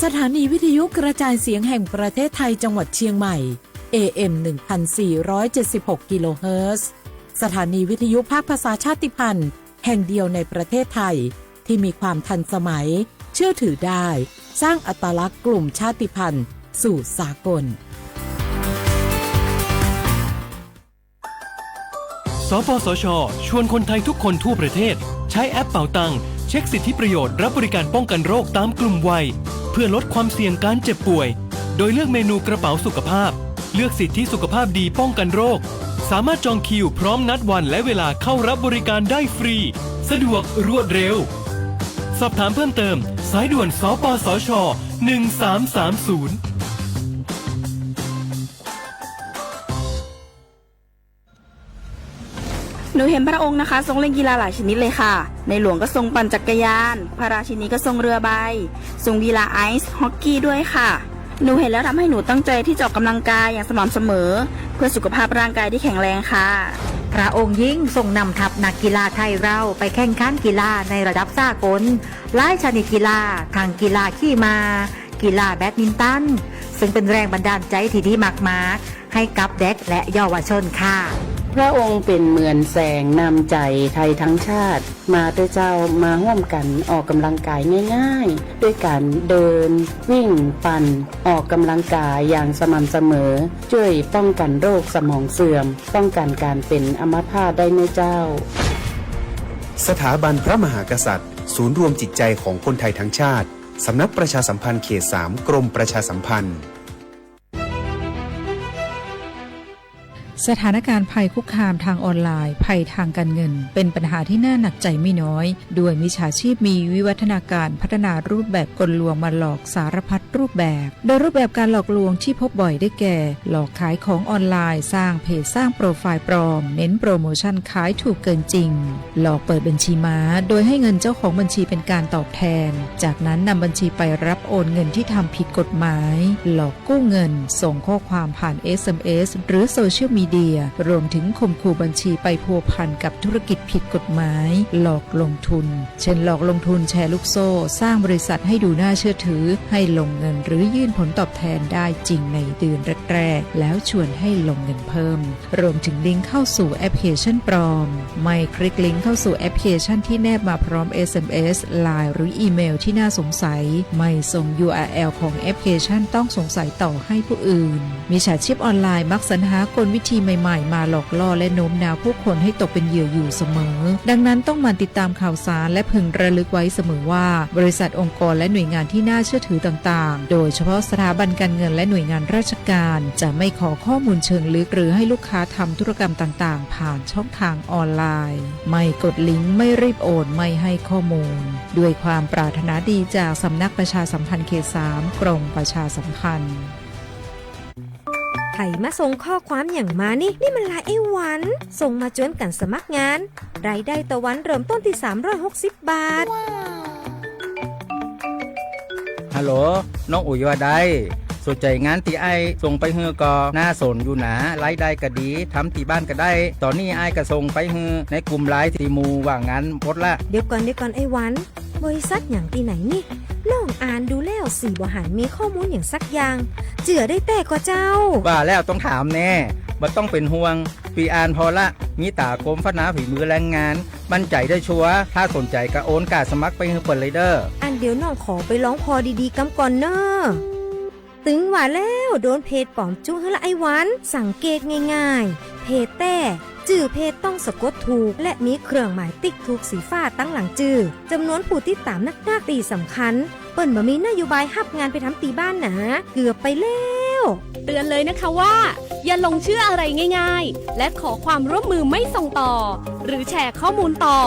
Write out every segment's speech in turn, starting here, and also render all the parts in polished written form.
สถานีวิทยุกระจายเสียงแห่งประเทศไทยจังหวัดเชียงใหม่ AM 1476 กิโลเฮิรตซ์สถานีวิทยุภาคภาษาชาติพันธุ์แห่งเดียวในประเทศไทยที่มีความทันสมัยเชื่อถือได้สร้างอัตลักษณ์กลุ่มชาติพันธุ์สู่สากลสปสช.ชวนคนไทยทุกคนทั่วประเทศใช้แอปเป๋าตังเช็คสิทธิประโยชน์รับบริการป้องกันโรคตามกลุ่มวัยเพื่อลดความเสี่ยงการเจ็บป่วยโดยเลือกเมนูกระเป๋าสุขภาพเลือกสิทธิสุขภาพดีป้องกันโรคสามารถจองคิวพร้อมนัดวันและเวลาเข้ารับบริการได้ฟรีสะดวกรวดเร็วสอบถามเพิ่มเติมสายด่วนสปสช1330หนูเห็นพระองค์นะคะทรงเล่นกีฬาหลายชนิดเลยค่ะในหลวงก็ทรงปั่นจักรยานพระราชินีก็ทรงเรือใบทรงกีฬาไอซ์ฮอกกี้ด้วยค่ะหนูเห็นแล้วทำให้หนูตั้งใจที่จะออกกำลังกายอย่างสม่ำเสมอเพื่อสุขภาพร่างกายที่แข็งแรงค่ะพระองค์ยิ่งทรงนำทัพนักกีฬาไทยเราไปแข่งขันกีฬาในระดับสากลหลายชนิดกีฬาทั้งกีฬาขี่ม้ากีฬาแบดมินตันซึ่งเป็นแรงบันดาลใจที่ดีมากๆให้กับเด็กและเยาวชนค่ะพระองค์เป็นเหมือนแสงนำใจไทยทั้งชาติมาด้วยเจ้ามาร่วมกันออกกำลังกายง่ายๆด้วยการเดินวิ่งปั่นออกกำลังกายอย่างสม่ำเสมอช่วยป้องกันโรคสมองเสื่อมป้องกันการเป็นอัมพาตได้ในเจ้าสถาบันพระมหากษัตริย์ศูนย์รวมจิตใจของคนไทยทั้งชาติสำนักประชาสัมพันธ์เขต 3 กรมประชาสัมพันธ์สถานการณ์ภัยคุกคามทางออนไลน์ภัยทางการเงินเป็นปัญหาที่น่าหนักใจไม่น้อยด้วยมิจฉาชีพมีวิวัฒนาการพัฒนารูปแบบกลลวงมาหลอกสารพัดรูปแบบโดยรูปแบบการหลอกลวงที่พบบ่อยได้แก่หลอกขายของออนไลน์สร้างเพจสร้างโปรไฟล์ปลอมเน้นโปรโมชั่นขายถูกเกินจริงหลอกเปิดบัญชีม้าโดยให้เงินเจ้าของบัญชีเป็นการตอบแทนจากนั้นนำบัญชีไปรับโอนเงินที่ทำผิดกฎหมายหลอกกู้เงินส่งข้อความผ่าน SMS หรือโซเชียลมีเดียรวมถึงข่มขู่บัญชีไปพัวพันกับธุรกิจผิดกฎหมายหลอกลงทุนเช่นหลอกลงทุนแชร์ลูกโซ่สร้างบริษัทให้ดูน่าเชื่อถือให้ลงเงินหรือยื่นผลตอบแทนได้จริงในเดือนแรกๆแล้วชวนให้ลงเงินเพิ่มรวมถึงลิงก์เข้าสู่แอปพลิเคชันปลอมไม่คลิกลิงก์เข้าสู่แอปพลิเคชันที่แนบมาพร้อม SMS ไลน์หรืออีเมลที่น่าสงสัยไม่ส่ง URL ของแอปพลิเคชันต้องสงสัยต่อให้ผู้อื่นมิจฉาชีพออนไลน์มักสรรหากลวิธีใหม่ๆมาหลอกล่อและโน้มน้าวผู้คนให้ตกเป็นเหยื่ออยู่เสมอดังนั้นต้องหมั่นติดตามข่าวสารและพึงระลึกไว้เสมอว่าบริษัทองค์กรและหน่วยงานที่น่าเชื่อถือต่างๆโดยเฉพาะสถาบันการเงินและหน่วยงานราชการจะไม่ขอข้อมูลเชิงลึกหรือให้ลูกค้าทำธุรกรรมต่างๆผ่านช่องทางออนไลน์ไม่กดลิงก์ไม่รีบโอนไม่ให้ข้อมูลด้วยความปรารถนาดีจากสำนักประชาสัมพันธ์เขต 3 กรมประชาสัมพันธ์ไผ่มาส่งข้อความอย่างมานี่มันลายไอ้หวันส่งมาจวนกันสมัครงานรายได้ต่อวันเริ่มต้นที่360 บาทฮัลโหลน้องอุ๋ยว่าได้สนใจงานที่ไอ้ส่งไปฮือก็น่าสนอยู่นะรายได้ก็ดีทำที่บ้านก็ได้ตอนนี้ไอ้ก็ส่งไปฮือในกลุ่มไลน์ที่หมู่ว่างานหมดละเดี๋ยวก่อนไอ้หวันบริษัทอย่างที่ไหนนี่น้องอ่านดูแล้วสีบ่หันมีข้อมูลอย่างสักอย่างเจือได้แต่ก็เจ้าว่าแล้วต้องถามแน่บ่ต้องเป็นห่วงปีอ่านพอละมีตากรมพัฒนาฝีมือแรงงานมั่นใจได้ชัวร์ถ้าสนใจก็โอนกาสมัครไปฮือเปิดเลยเด้ออันเดี๋ยวน้องขอไปร้องพอดีๆกำก่อนเนอะตึงว่าแล้วโดนเพจปลอมจุ้งละไอ้หวันสังเกตง่ายๆเพจแต่จื่อเพจต้องสะกดถูกและมีเครื่องหมายติ๊กถูกสีฟ้าตั้งหลังจื่อจำนวนผู้ติดตามนักตีสำคัญเปิ้นบ่มีนโยบายรับงานไปทำตีบ้านนะเกือบไปแล้วเตือนเลยนะคะว่าอย่าลงเชื่ออะไรง่ายๆและขอความร่วมมือไม่ส่งต่อหรือแชร์ข้อมูลต่อ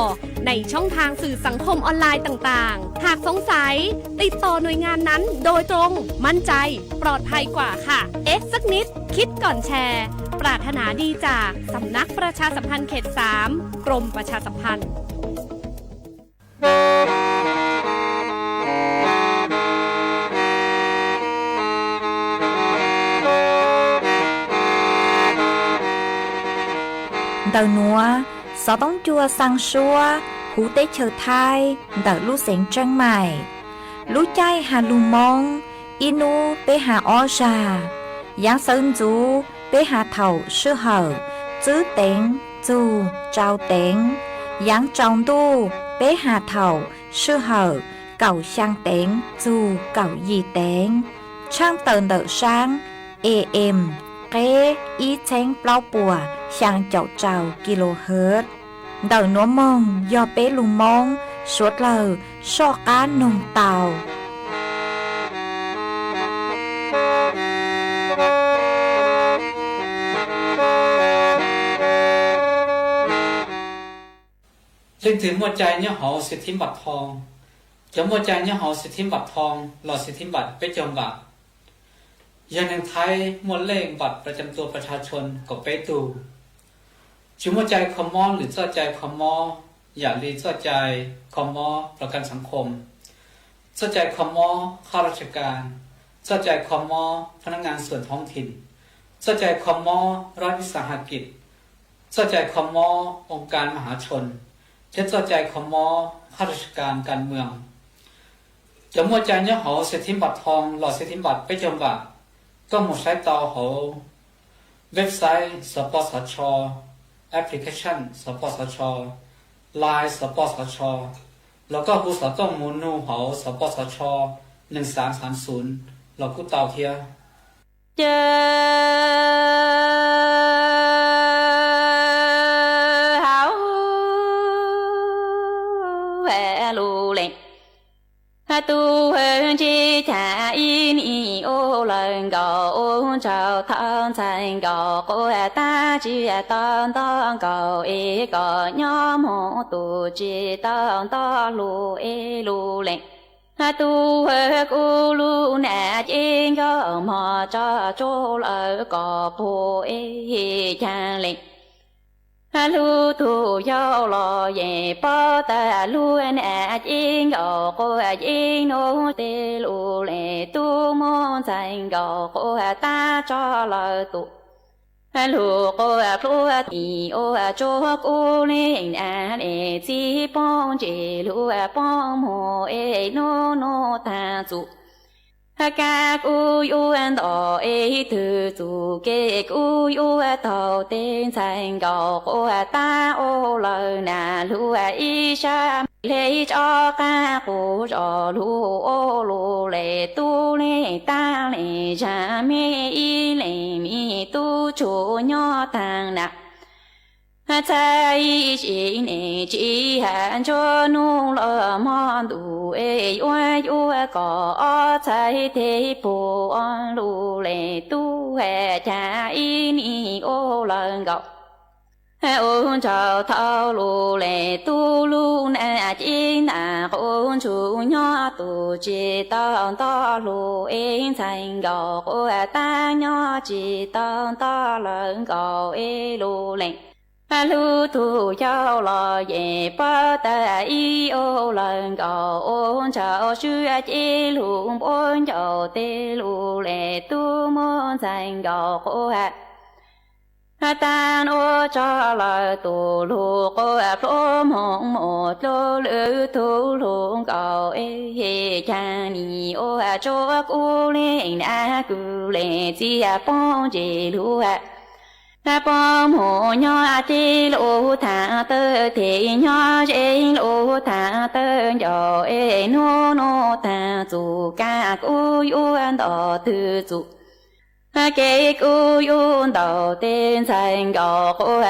ในช่องทางสื่อสังคมออนไลน์ต่างๆหากสงสัยติดต่อหน่วยงานนั้นโดยตรงมั่นใจปลอดภัยกว่าค่ะสักนิดคิดก่อนแชร์ปรารถนาดีจากสำนักประชาสัมพันธ์เขต 3 กรมประชาสัมพันธ์Đầu núa, gió bóng chua sang xua, hú tê chờ thai, đỡ lưu xén trăng mải. รู้ใจหาลุงมองอินูไปหาออชายังเซินจูไปหาเถ่าชื่อเหอจื้อเต็งจูเจ้าเต็งยังจองดูไปหาเถ่าชื่อเหอเก่าช่างเต็งจูเก่ายีเต็งช่างเตินเดอช้าง AM เกอีเชงเปล่าปัวช่างเจ้าเจ้ากิโลเฮิรตซ์เดินนัวมองยอเป้ลุงมองสวดเลอชอการนงเตาจึงถึงหมวดใจเนี่ยหอสิทธิบัตรทองจะหมวดใจเนี่ยหอสิทธิบัตรทองหลอดสิทธิบัตรไปจมบัตรอย่างในไทยหมวดเลขบัตรประจำตัวประชาชนก็ไปดูจุดหมวดใจคอมมอหรือเจ้าใจคอมมออย่าลีเจ้าใจคอมมอประกันสังคมเจ้าใจคอมมอข้าราชการเจ้าใจคอมมอพนักงานส่วนท้องถิ่นเจ้าใจคอมมอรัฐวิสาหกิจเจ้าใจคอมมอองค์การมหาชนเจ้าใจคอมมอข้าราชการการเมืองจะมัวใจเนี่ยหอเศรษฐิบัตรทองหลอดเศรษฐิบัตรไปจมบัตรก็หมดใช้ต่อหอเว็บไซต์สปสช.แอปพลิเคชันสปสช.ไลน์สปสช.แล้วก็ผู้สอต้องมูนูหอสปสช1330เรากูเต่าเทียเจอเฮาแหวลูเล่tu hơn chi thả in y ô lần gò ô chào thân thành gò cô ta chỉ ton ton gò e gò nhóm hộ tu chỉ ton to lu e lu lệ tu hơn cô lu nè trên gò mò cho chỗ lỡ gò po e chang lệ lu tu yo lo ye po ta lu na jing go ko jing no te lu le tu mo sang go ko ta cho lo tu lu ko plu ti o cho ko le na le ji pong ji lu pong mo e no no ta zu ca cu yu an đỏ e từ từ kê cu yu tàu tên thành gò cô ta ô lời nà lu y sa lấy cho ca cô cho lu ô lu lệ tu lệ ta lệ cha mê y lệ mi tu chủ nhỏ thang nà trái chỉ nè chỉ hạn cho nu lơ mòn đủ e ua ua có trái thế bù on lu lệ tu hè cha in y ô lần gọc ôn chào thao lu lệ tu lu nè chỉ nà ôn chủ nhỏ tu chỉ tao to lu em thành gọc ô ta nhỏ chỉ tao to lần gọc e lu lệ lu tu giao lo ye pa ta i o lần gò ôn chào sư chi lu ôn chào te lu lệ tu môn thành gò cô tan ô cho lời tu lu cô pro mong một lô lư tu lu gò e cha ni ô cho cô lên a cu lệ chi phong chi lu bom hồ nhỏ chi lô thả tơ thì nhỏ trên lô thả tơ nhỏ e nô nô thả dù ca cu yuan đỏ từ dù kê cu yuan đỏ tên thành gò cô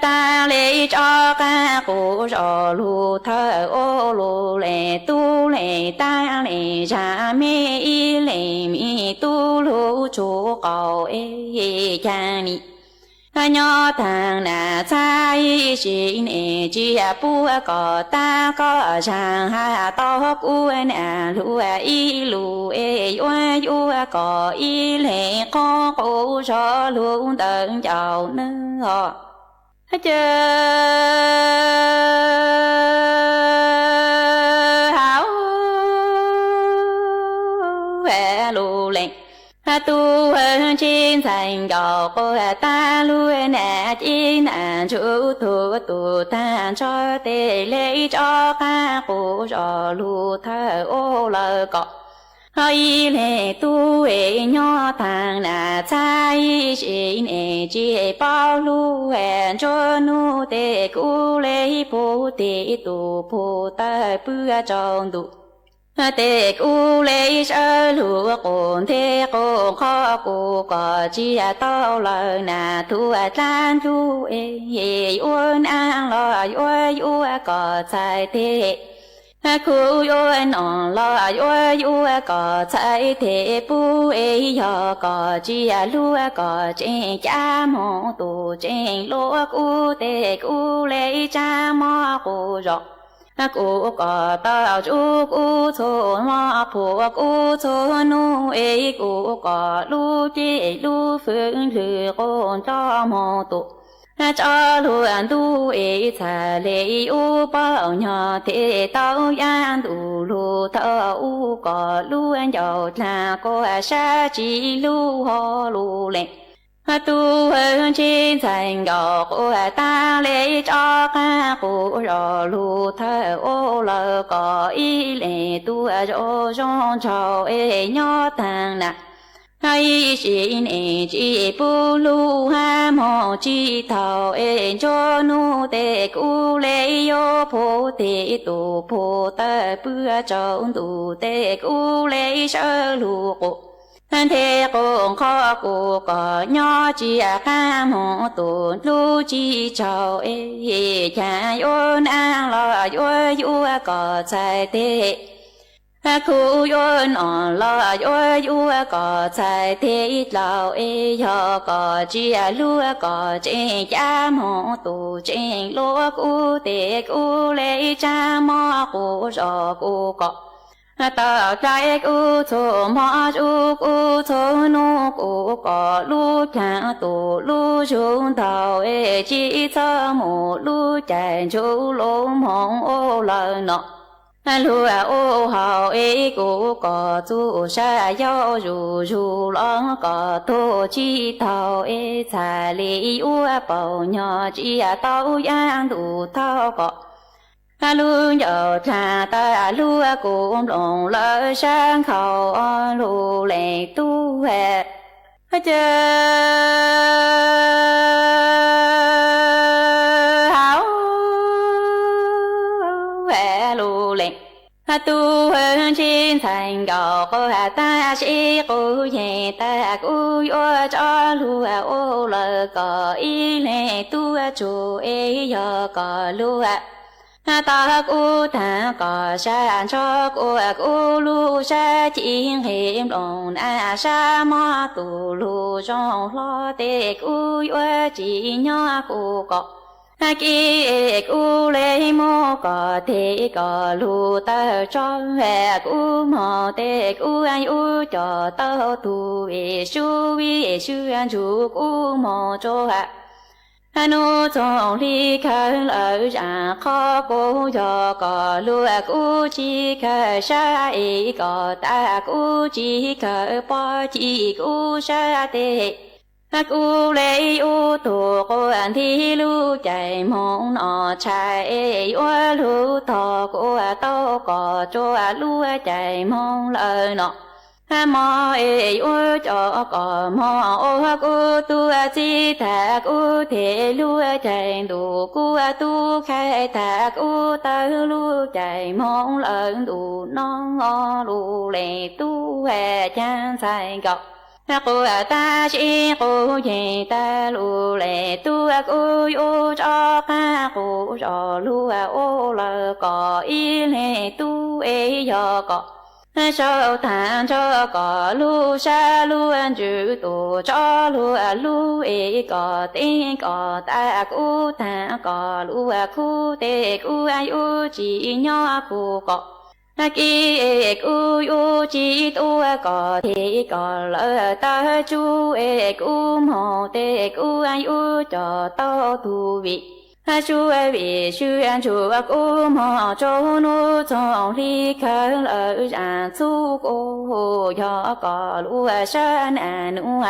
ta lấy cho ca cô cho lù thơ ô lù lệ tu lệ ta lệ cha mê y lệ mi tu lù chú cầu e cha ni nhỏ thằng nà sai chỉ nè chỉ bu có ta có chàng ha to cu nà lu y lu e ua ua có y lệ có cô cho luôn tận chào nữa chờ hảo về lu lệ tu hơn trên thành gò cô ta lui nè trên nè chú tu tu ta cho tê lấy cho ca cô rò lu thơ ô lơ cọ hay lệ tu ê nhỏ thang nà chai xin ê chi bao lu hẹn cho nu tê cu lê bố tê tu bố tơ bữa trong tu tê cu lê sơ lu cồn tê cồn khó cu có chi tao lơ nà thu chan thu ê uốn ang lo uốn có chai tê cú yo non lo yo có chạy thế bu ấy yo có chi lu có trên cha mong tu trên lo cú tê cú lấy cha mong cú rồi cú có tao chú cú thôn hoa phù cú thôn nu ấy cú có lu chi lu phương lư con cho mong tu cho luôn tu ê thà lệ u bao nhỏ thế tao yan tu lu thao u có luôn giàu là có sa chỉ lu ho lu lệ tu hơn trên thành gò của ta lệ cho ca của rò lu thao ô lơ có ý lệ tu cho trong trò ê nhỏ thằng nè hay xin ê chi bu lu ha mò chi thao ê cho nu tê cu lê yo phô tê tu phô tê bữa trong tu tê cu lê sơ lu cô thế con khó cô có nhỏ chi ca mò tu lu chi chào ê cha yon ang lo yo có chạy tê cú yo non lo yo có chạy thế lao ê yo có chi lu có trên cha mò tu trên lo cú tê cú lê cha mò cú rò cú có tao trái cú thô mò cú thô nu cú có lu cha tu lu chung tao ê chi cho mù lu chạy chú lu mong ô lơ nọ lu ô hào ê cú có tu sa yo ru lo có tu chi tao ê cha li u bao nhỏ chi tao yang tu tao có lu yo cha ta lu cũng lòng lỡ sang khẩu lu lệ tu hệ tu hơn trên thành gò cô ta sẽ cô nhẹ ta cô yo cho lu ô lơ có ý lệ tu chu ê yo có lu ta cô ta có sa cho cô lu sa chiên hiểm đồng sa mò tu lu trong lo tê cô yo chỉ nhỏ cô có kia cú lê mô có thể có lu tơ cho hè cú mò tê cú anh u cho tao tu về su anh chú cú mò cho hạ nu trong ly khăn ở ra khó cú cho có lu cú chỉ khờ sa ý có ta cú chỉ khờ bỏ chỉ cú sa tê cú lê u tu cô anh thi lu chạy mong nọ chạy u lu thọ cô tao có cho lu chạy mong lời nọ mò ê u cho có mò ô cô tu chi thà cô thể lu chạy đủ cô tu khai thà cô tao lu chạy mong lời đủ non ngò lu lê tu hè chan sai gọc cô ta chỉ cô về ta lu lệ tu cô yo cho ca cô cho lu ô lơ có ý lệ tu ê yo có sao thang cho có lu sa lu an chữ tu cho lu ê có tên có ta cô thang có lu khu tê cô ai u chỉ nhỏ cô có kia cú yu chi tu có thể có lỡ ta chú ê cú mò tê cú ai u cho tao tu vị chú vị chú an chú cú mò cho nu trong ly khơi lỡ ra chú cô yo có lu san an u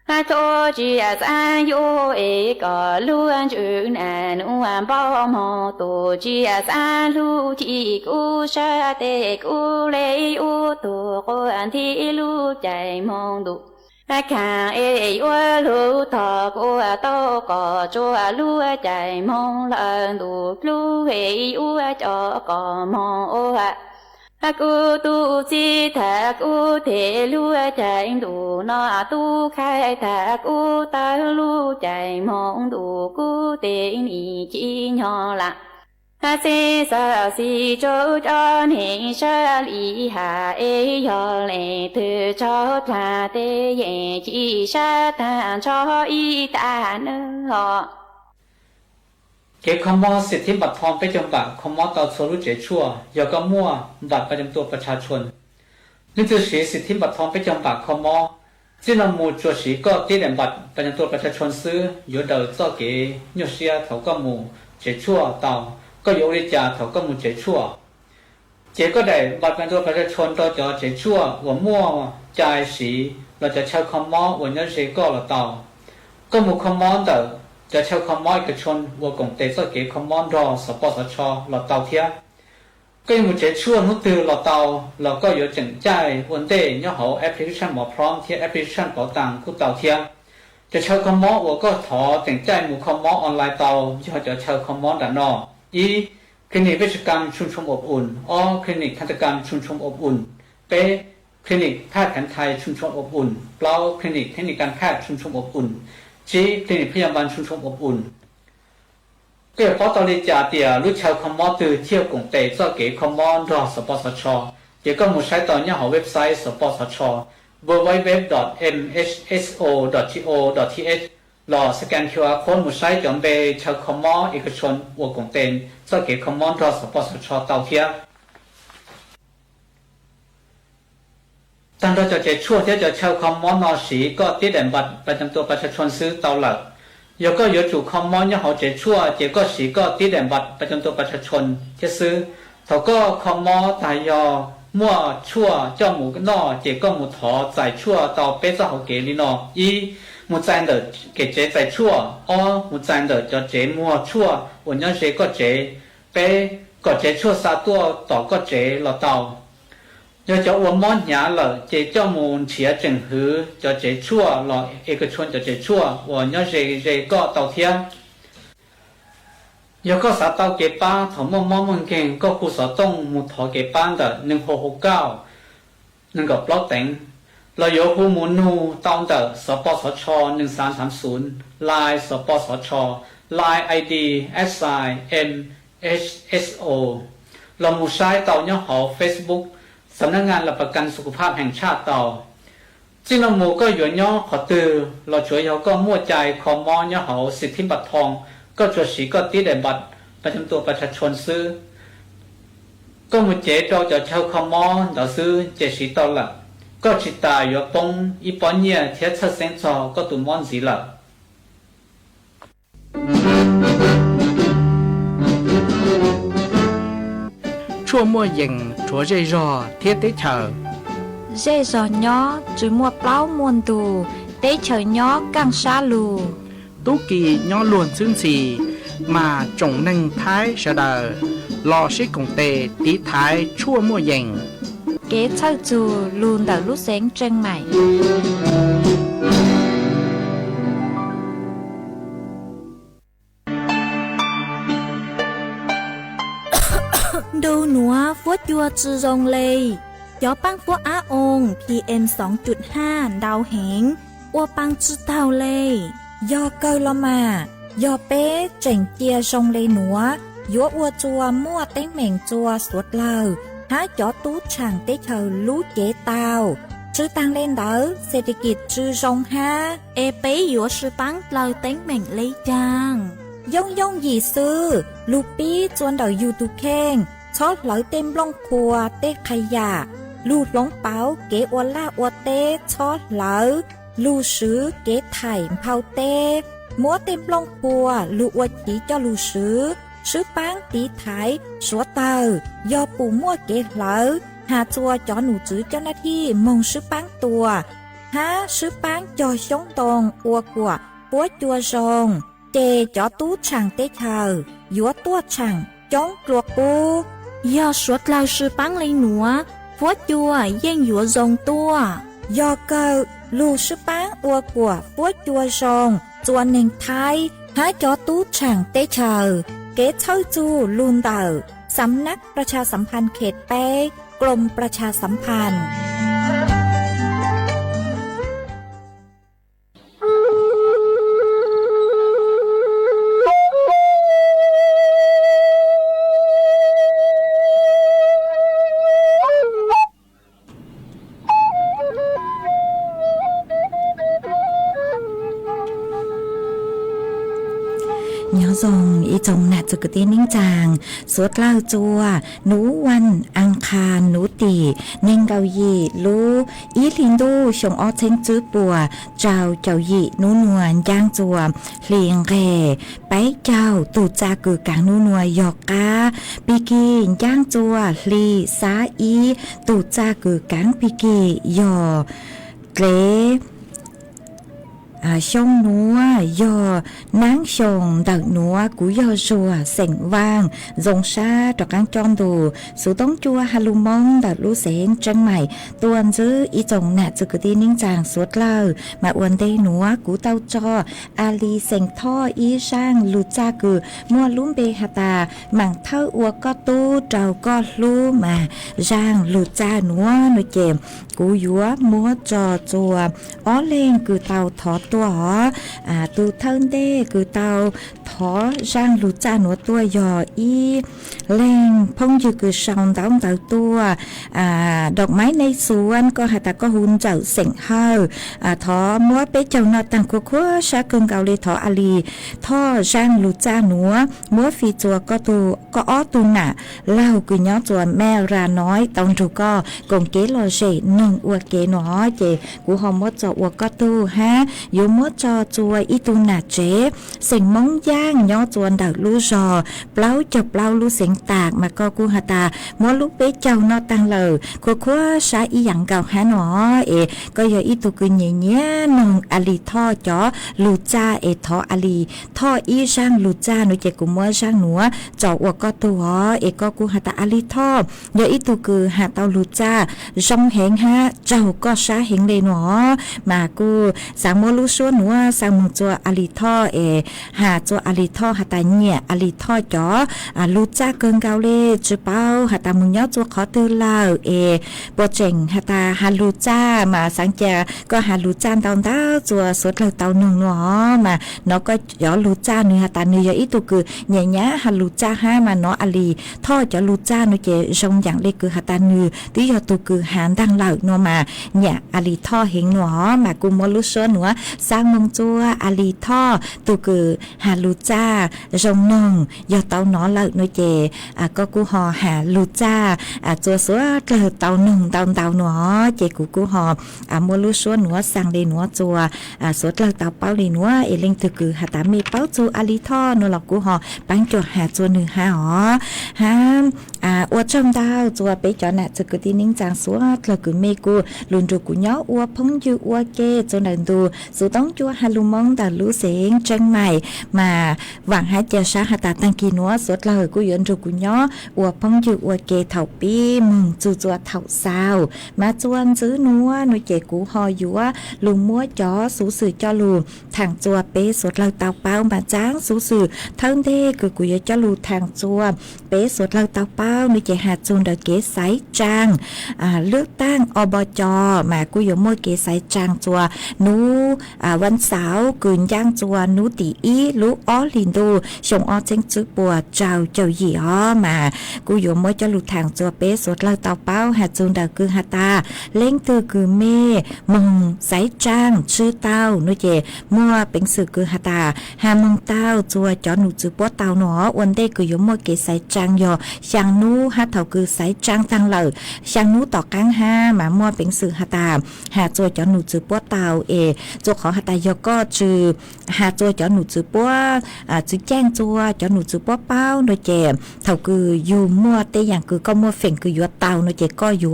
Cho chị san yo có luôn chữ nàn uan bao mò tổ chị san lu chị cu sa tê cu lê u tổ quan thi lu chạy mong đủ càng yo lu thọ cô to có cho lu chạy mong lần đủ lu u cho có mong ô cô tu chi thà cô thể lu chạy đủ nó tu khai thà cô ta lu chạy mong đủ cô tiền ý chi nhỏ lạ si sa si cho nên sa li hà yo lệ từ cho ta tê ye chi sa ta cho y ta nữaเกี่ยวกับมอสิทธิบัตรทองไปจำบัตรคอมมอต่อโซลูเจชั่วยาก็มั่วบัตรประจำตัวประชาชนนี่คือสีสิทธิบัตรทองไปจำบัตรคอมมอที่เรามูจัวสีก็ตีแดนบัตรประจำตัวประชาชนซื้ออยู่เดินต่อเก๋ยเสียเขาก็มูเจชั่วเต่าก็โยริจาเขาก็มูเจชั่วเจก็ได้บัตรประจำตัวประชาชนต่อจอเจชั่วหัวมั่วใจสีเราจะใช้คอมมอวันนี้เจก็เราเต่าก็มูคอมมอเต่าจะเช่าคอมมอนกับชนวัวกงเตสเกคอมมอนรอสปสชหลอดเตาเทียก็ยังมุ่งเจชั่วนุตือหลอดเตาเราก็อยู่จังใจวันเดย์ย่อหอแอปพลิเคชันหมอพร้อมเทียแอปพลิเคชันเป๋าตังกู้เตาเทียจะเช่าคอมมอนวัวก็ถอจังใจหมู่คอมมอนออนไลน์เตาย่อจะเช่าคอมมอนด่านนออีคลินิกเวชกรรมชุมชนอบอุ่นอ้อคลินิกทันตกรรมชุมชนอบอุ่นเป๊คลินิกแพทย์แผนไทยชุมชนอบอุ่นเปล่าคลินิกเทคนิคการแพทย์ชุมชนอบอุ่นจีคลินิกพยาบาลชุมชนอบอุ่นเกี่ยวกับตอนนี้จ่าเตียรู้ชาวคอมมอนตือเที่ยวกงเตะเจ้าเก๋คอมมอนรอสปสชเดี๋ยวก็มุ่งใช้ตอนนี้หาเว็บไซต์สปสช www.mhso.go.th รอสแกน QR Code มุ่งใช้จอมเบชาวคอมมอนเอกชนวัวกงเตนเจ้าเก๋คอมมอนรอสปสชเตาเทียตั้งแต่จะช่วยที่จะเช่าคอมมอนนอสีก็ติดแดนบัตรประจำตัวประชาชนซื้อเตาหลักยก็อยู่จู่คอมมอนยังหาเจชั่วเจก็สีก็ติดแดนบัตรประจำตัวประชาชนที่ซื้อเขาก็คอมมอตายอมั่วชั่วเจ้าหมูนอเจก็หมูถอใจชั่วเตาเป๊ะเจ้าเขาเกลีนออีหมูใจเดอเกเจใจชั่วอ้อหมูใจเดอจะเจมั่วชั่ววันนี้เจก็เจเป๊ะก็เจชั่วซาตัวต่อก็เจเราเตา要叫我们伢了，这叫我们切整合，叫这错了，一个村叫这错，我要这个稻田，有个啥稻给班，头毛毛们跟个胡啥动木头给班的，能好好高，能够不顶，เรา有胡木努当的สปสช1330 Line สปสช Line ID SIMHSO เราหมู่ใช้เต่าเนี่ยหอ Facebookสำนักงานหลักประกันสุขภาพแห่งชาติเต่าจิงเราหมู่ก็อยู่ย่อขอตือเราช่วยเขาก็มั่วใจคอมมอเนี่ยเขาสิทธิบัตรทองก็จดสีก็ติดได้บัตรประจำตัวประชาชนซื้อก็มุ่งเจเราจะเช่าคอมมอเราซื้อเจสีต่อละก็จิตตาอยู่ปงอีปอนเนี่ยเทียชัดเส้นจอก็ตุ่มมอนสีละชั่วมั่วยิงชัวใจรอเทียติเฉอ dễ dò nhó chứ mua plau muôn tù tế chờ nhó càng xa lù ตุกีย้อนล้วนซึ่งสีมาจงหนึ่งท้ายเสดอรอชิกงเตตีท้ายชั่วมั่วยิง kế chơi dù luôn đỡ lúc sáng chân mày đâu núa vuốt chua chư rong lây gió băng vuốt á ong PM 2.5 đau hẻng ua băng chư tàu lây do câu lo mà do bé chỉnh chia rong lây núa gió ua chua mua tén mèn chua suốt lờ há chó tú chẳng tế chờ lú chế tàu chư tăng lên đỡ sẽ đi kịp chư rong ha e bé gió sư băng lờ tén mèn lấy chàng dông dông gì sư lupi chuan đầu YouTube khen chót lỡ tem lông khua tê khai giả lu lông báo kế ua la ua tê chót lỡ lu sứ kế thải phao tê múa tem lông khua lu ua chỉ cho lu sứ bán tí thái số tờ doปูมั่วเกลอหาตัวจอหนูจื้อเจ้าหน้าที่มงซื้อปังตัว ฮะซื้อปังจอชงตงอัวกัวปัวจัวซงเจจอตู้ช่างเตเธอยัวตัวช่างจ้องกลัวปู要说老师帮你挪佛教应有用多ยอเกอลูซื้อปังอัวกัวปัวจัวซงจวนหนึ่งไทยหาจอตู้ช่างเตเธอเก๋เช่าจูลุนเตอสำนักประชาสัมพันธ์เขตเป้กรมประชาสัมพันธ์ส่งอีจงน่ะจุกตีนิ่งจางสวดเล่าจัวหนูวันอังคารหนูตีเน่งเกายีรู้อีลินดูชงออเชงจื้อปัวเจ้าเจ้ายีหนูนวลย่างจัวเลียงแร่ไปเจ้าตูจากือกางหนูนวลหยอกกาปีกีย่างจัวลีสาอีตูจากือกางปีกีหยอเกลชงนัวยอนางชงดักนัวกุยอชัวเสียงวางจงชาตอกางจอมดูสุต้องจัวฮาลุมองดักลูเสงจังใหม่ตัวซื้ออีจงน่ะจุกตีนิ่งจางสวดเล่ามาอวนเตนัวกูเต้าจออาลีเสียงท่ออีช่างลูจากือมัวลุ้มเบหตาหมั่งเท่าอัวก็ตู้เจ้าก็รู้มาร่างลูจานัวหนุ่ยเกมกูยัวมัวจอจัวอ้อเลงคือเต้าทอตัวตูเทินเด้คือเตาถอร่างลูจาหนัวตัวยออีเล่งพงอยู่คือชองเต้าตัวดอกไม้ในสวนก็หาตาก็หุ่นเจ้าเสียงเฮาถอมัวไปเจ้านอตังคัวชาเกิงเกาเลยถออาลีท่อร่างลูจาหนัวมัวฟีจัวก็ตูก็อ้อตูน่ะเล่าคือย้อจัวแม่ราน้อยตองถูกก็กงเกลอเจหนึ่งอวเกหนอเจกูหอมมดจออวก็ตูฮะอยู่มัวจอจัวอีตูน่ะเจเสียงมงย่างย้อจวนดักลูจอเปล่าจับเปล่าลูเสียงตากมาก็กูหาตามัวลูกเป๊เจ้านอตังเลยคัวชาอีหยังเก่าฮะหนอก็อย่าอีตูคือเงี้ยนงอาลีท่อจอลูจ้าท่ออาลีท่ออีช่างลูจ้าหนูเจกูมัวช่างหนัวจออวก็ตัวก็กูหาตาอาลีท่ออย่าอีตูคือหาเตาลูจ้าจงเหงฮะเจ้าก็ชาเหงเลยหนอมากูสามมัวลูชัวหนัวสามมึงจัวอาลีท่อหาจัวอาลีท่อหาตาเนี่ยอาลีท่อจอลูจ้าเกินเกาเล่จือเป้าหาตามึงย้อจัวขอตื่นเล่าโปรเจงหาตาฮาลูจ้ามาสังเจก็ฮาลูจ้าตอนเต้าจัวสดเลยเต้าหนึ่งหนอมาเนาะก็ย้อลูจ้าเนื้อหาตาเนื้ออีตุคือเนี่ยเนี้ยฮาลูจ้าห้ามาเนาะอาลีท่อจะลูจ้าเนื้อเจจงอย่างเล็กคือหาตาเนื้อที่ยอตุคือหานดังเหล่าเนาะมาเนี่ยอาลีท่อเหงหนอมากูมอลูชัวหนัวสร้างมึงจัวอาลีท่อตุคือฮาลูจ้าจงนงยอเต้าหนอเหล่าเนื้อเจก็กูหอหาลูจ้าจัวสัวเกิดเต้าหนึ่งเต้าหนอเจกูหอมอลูชัวหนัวสั่งเลยหนัวจัวสวดเลิกเต้าเป้าเลยหนัวเล็งตุคือหาตามีเป้าจัวอาลีท่อหนูหลอกกูหอปังจัวหาจัวหนึ่งหาหอฮะอวดจมดาวจัวไปจอน่ะจะกูที่นิ่งจางสวดเราคือเมกูลุนจูกูย้ออวพงยูอวเกจนดันดูสุต้องจัวฮาลุมองแต่รู้เสียงจังใหม่มาหวังให้เจ้าชาหาตาตังกีนัวสวดเรากูย้อนจูกูย้ออวพงยูอวเกเถาปีมึงจูจัวเถาสาวมาจวนซื้อนัวหนุ่ยเจกูหออยู่ว่าลุงมัวจอสูสื่อจอลูทางจัวเป๊สวดเราเตาเป้ามาจ้างสูสื่อเท่าเด้คือกูย้อจอลูทางจัวเป๊สวดเราเตาเป้าหนุ่ยเจหาจูนเดเกสายจางเลือกตั้งอบจมากูย้อมัวเกสายจางจัวนูวันเสาร์กืนย่างจัวนูตีอีลูอ้อลินดูชงอ้อเจงจื้อปัวเจ้าหยี่อ้อมากูย้อมัวจอลูทางจัวเป๊สวดเราเตาเป้าหาจูนเดคือหาตาเล่งตือคือเมมึงสายจางชื่อเต้าหนุ่ยเจมัวเป็นสื่อคือหาตาหามึงเต้าจัวจอหนูจื้อปัวเต้าหนอวันเด็กคือย้อมัวเกสายจางยอช่างนูหาเถาคือสายจางตังเหล่าช่างนูต่อกังห้ามามัวเป็นสื่อหาตาหาจัวจอหนูจื้อปัวเต้าจัวข ขอหาตายก็จือหาจัวจอหนูจือปัวจือแจ้งจัวจอหนูจือปัวเป้าโดยเจเท่าคืออยู่มั่วเตอย่างคือก็มั่วเฟ่งคืออยู่เตาโดยเจก็อยู่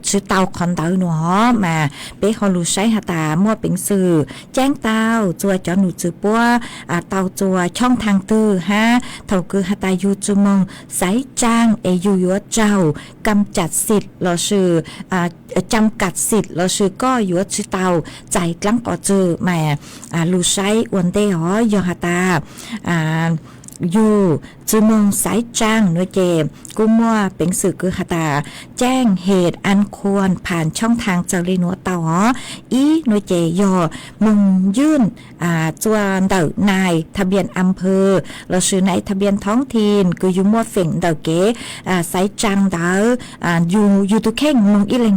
จือเตาคอนเตาหนูมาเป้ฮอลูใช้หาตามั่วเป็นสื่อแจ้งเตาจัวจอหนูจือปัวเตาจัวช่องทางตื้อฮะเท่าคือหาตาอยู่จุมงสายจางอยู่ยัวเจ้ากำจัดสิทธิ์เราชื่อจำกัดสิทธิ์เราชื่อก็ยัวชื่อเตาใจกลั้งก่อเจอแม่ลูใช้วันเตหอยอหาตาอยู่จือมงสายจ้างนวยเจกุมัวเป็นสื่อคือหาตาแจ้งเหตุอันควรผ่านช่องทางเจริญหัวเตาอีนวยเจยอมึงยื่นจวนเดานายทะเบียนอำเภอเราชื่อในทะเบียนท้องถิ่นคืออยู่มัวเฟ่งเดาเก๋สายจ้างเดาอยู่ตุแข่งมึงอีเลย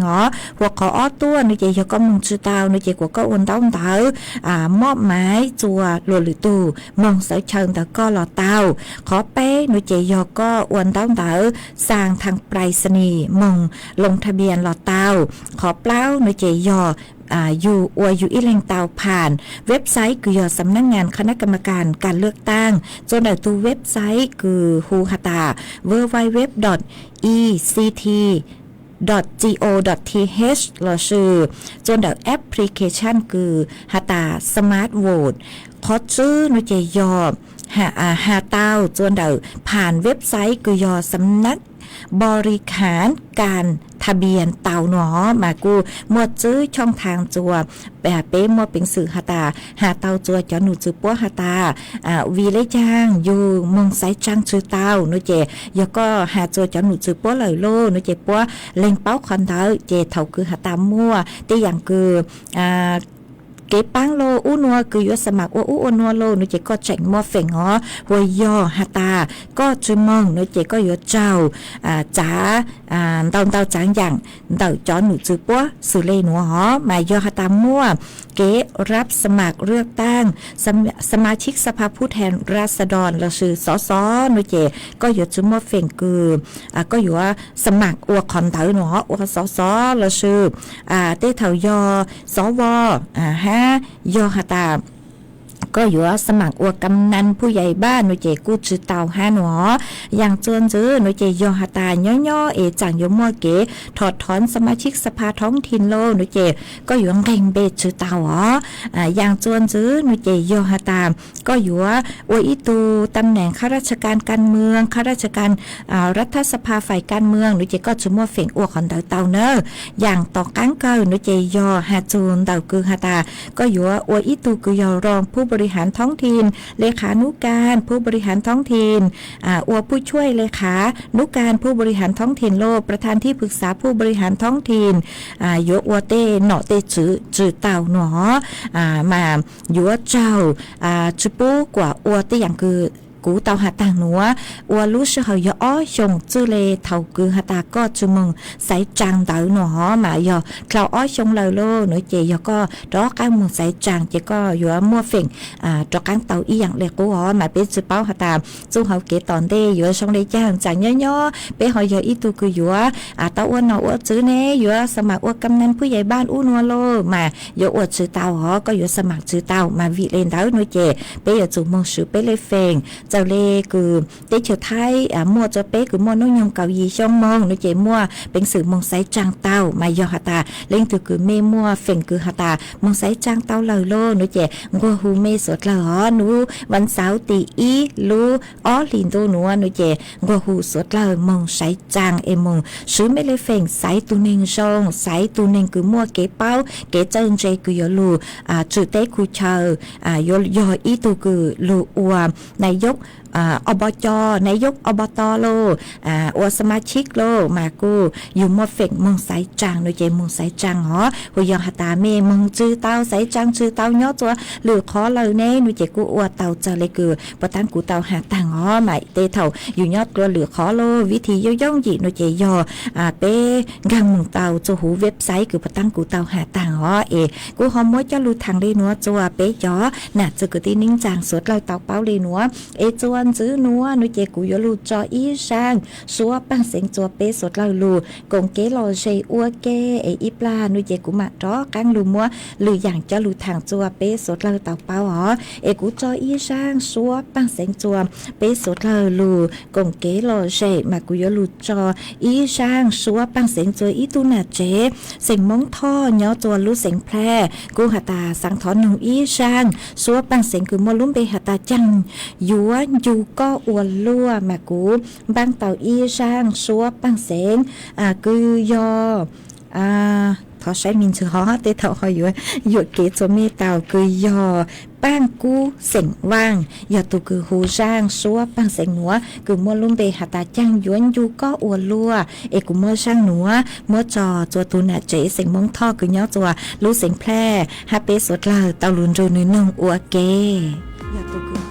หัวขออ้อตัวนวยเจยก็มึงชื่อเตานวยเจกว่าก็อ้วนเดามอบหมายจัวหลวหรือตูมองสายเชิงแต่ก็หล่อเตาขอเป้หนูเจยอก็อวนเต้าสร้างทางไปรษณีย์มงลงทะเบียนหลอเต้าขอเปล่าหนูเจยอยู่อีแรงเตาผ่านเว็บไซต์คือยอสำนักงานคณะกรรมการการเลือกตั้งจนได้ตัวเว็บไซต์คือฮูฮาตา www.ect.go.th เราชื่อจนได้แอปพลิเคชันคือฮาตาสมาร์ทโหวตขอชื่อหนูเจยอหาเต้าจนเดาผ่านเว็บไซต์คือยอสำนักบริหารการทะเบียนเต่าหนอมากูหมดซื้อช่องทางจัวแบบเป้หมดเป็นสื่อหาตาหาเต้าจัวจอหนูจือปัวหาตาวีเลยจ้างอยู่เมืองไซจังชื่อเต้าโนเจยก็หาจัวจอหนูจือปัวเลยโลโนเจปัวเล็งเป้าคอนเดอเจเท่าคือหาตามั่วที่อย่างคือเก็บปังโลอู้นัวคือยสมัครว่าอู้นัวโลนุเจก็แจงมอเฟ่งหัวยอฮาตาก็จุมองนุเจก็ยเจ้าจ๋าเตาจางอย่างเตาจอหนูจือปัวสุเลหนูมายอฮาตามั่วเก๋รับสมัครเลือกตั้งสมาชิกสภาผู้แทนราษฎรเราชื่อสสนุเจก็ยจุมอเฟ่งคือก็อยู่ว่าสมัครอวคอนเตอร์หนูอวสสเราชื่อเต้เถายอสวยอฮาตาก็อยู่สมัครอวกำนันผู้ใหญ่บ้านหนูเจกู้จือเตาหนูอย่างจวนจื้อหนูเจยอฮาตาย่อจังยมัวเก๋ถอดถอนสมาชิกสภาท้องถิ่นโลหนูเจก็อยู่แรงเบจือเตาอย่างจวนจื้อหนูเจยอฮาตาก็อยู่อวยอีตูตำแหน่งข้าราชการการเมืองข้าราชการรัฐสภาฝ่ายการเมืองหนูเจก็จุมัวเฟ่งอวของเตาเนออย่างต่อกั้งเกอหนูเจยอฮาจูนเตาคือฮาตาก็อยู่อวยอีตูคือยอรองผู้บริหารท้องถิ่นเลขานุการผู้บริหารท้องถิ่นผู้ช่วยเลขานุการผู้บริหารท้องถิ่นโลประธานที่ปรึกษาผู้บริหารท้องถิ่นยกเต้เนาะเตจือเต่าหนอมาอยู่เจ้าจุปูกว่าเต้อย่างคือกูเตาหาต่างหนัวรู้สึกเขาย่อชงจื้อเลเท่าคือหาตาก็จุมึงใส่จังเตาหนอมาย่อคราวชงเลยโลหนูเจย่อก็ดอกการมึงใส่จังเจก็อยู่มัวเฟ่งดอกการเตาอีอย่างเล็กกูมาเป็นจื้อเป้าหาตาจูเขาเกตอนเดอยู่ชงเลยจังจังย่อเป็นเขาย่ออีตูคืออยู่เตาเนาจื้อเนยอยู่สมัครกำนันผู้ใหญ่บ้านนัวโลมาอยู่จื้อเตาก็อยู่สมัครจื้อเตามาวิเลนเตาหนูเจเป็นอยู่จูมึงชื่อเป็นเลยเฟ่งเจ้าเล่คือเตเฉยไทยมัวจะเป๊ะคือมัวน้องยงเกายีช่องมองนุเจมัวเป็นสื่อมองไซจางเต้ามายอฮาตาเล่งคือเมมัวเฟ่งคือฮาตามองไซจางเต้าเลยโลนุเจงัวฮูเมสดเลยหนูวันเสาร์ตีอีลูลินโตหนูนุเจงัวฮูสดเลยมองไซจางมงซื้อไม่เลยเฟ่งไซตูเนงชงไซตูเนงคือมัวเก๋เป้าเก๋เจิงเจคือยอลูจุดเตคุเชอยออีตูคือลูนายกอบจนายกอบตโลสมาชิกโลมากูอยู่มอเฟกมึงสายจางโดยเจมึงสายจางหัวยองหาตาเมมึงจื้อเต้าสายจางจื้อเต้าย่อตัวหรือขอเลยเน่โดยเจกูเต้าจะเลยคือประธานกูเต้าหาต่างใหม่เตเท่าอยู่ยอดตัวหรือขอโลวิธีย่องหยีโดยเจยอเป้กางมึงเต้าจะหูเว็บไซต์คือประธานกูเต้าหาต่างกูหอมมวยจะรู้ทางเลยนัวจัวเป้ยอน่ะจะเกิดที่นิ่งจางสวดเราเต้าเป้าเลยนัวจัว อนจื้อนัวนุเจกูยลูจออีช่างสัวปังเสียงจัวเปสดเราลูกงเกลอเชอัวเกไออีปลานุเจกูมาจอกังลูมัวหรืออย่างจะลูทางจัวเปสดเราเต่าเปาอ๋อเอกูจออีช่างสัวปังเสียงจัวเปสดเราลูกงเกลอเชมากูยลูจออีช่างสัวปังเสียงจัวอีตูนาเจเสียงมงท่อเนาะตัวลูเสียงแพร่กูหาตาสังถอนหนุ่งอีช่างสัวปังเสียงคือมลุ่มเปหาตาจังยัวยูก็อวนลัวมากูบางเต่าอีช่างสัวปังเสียงคือยอเขาใช้มินชื่อฮอเตเท่าเขาอยู่หยุดเกจเมเต่าคือยอป้างกูเสียงว่างอย่าตุคือหูช่างสัวปังเสียงหนัวคือมัวลุ่มเปหาตาจังยวนยูก็อวนลัวเอกุมัวช่างหนัวมัวจอจัวตูน่ะเจเสียงมงท่อคือเนาะจัวรู้เสียงแพร่ฮาเปสดลาเต่าลุนโจนึนงอัวเกอย่าตุคือ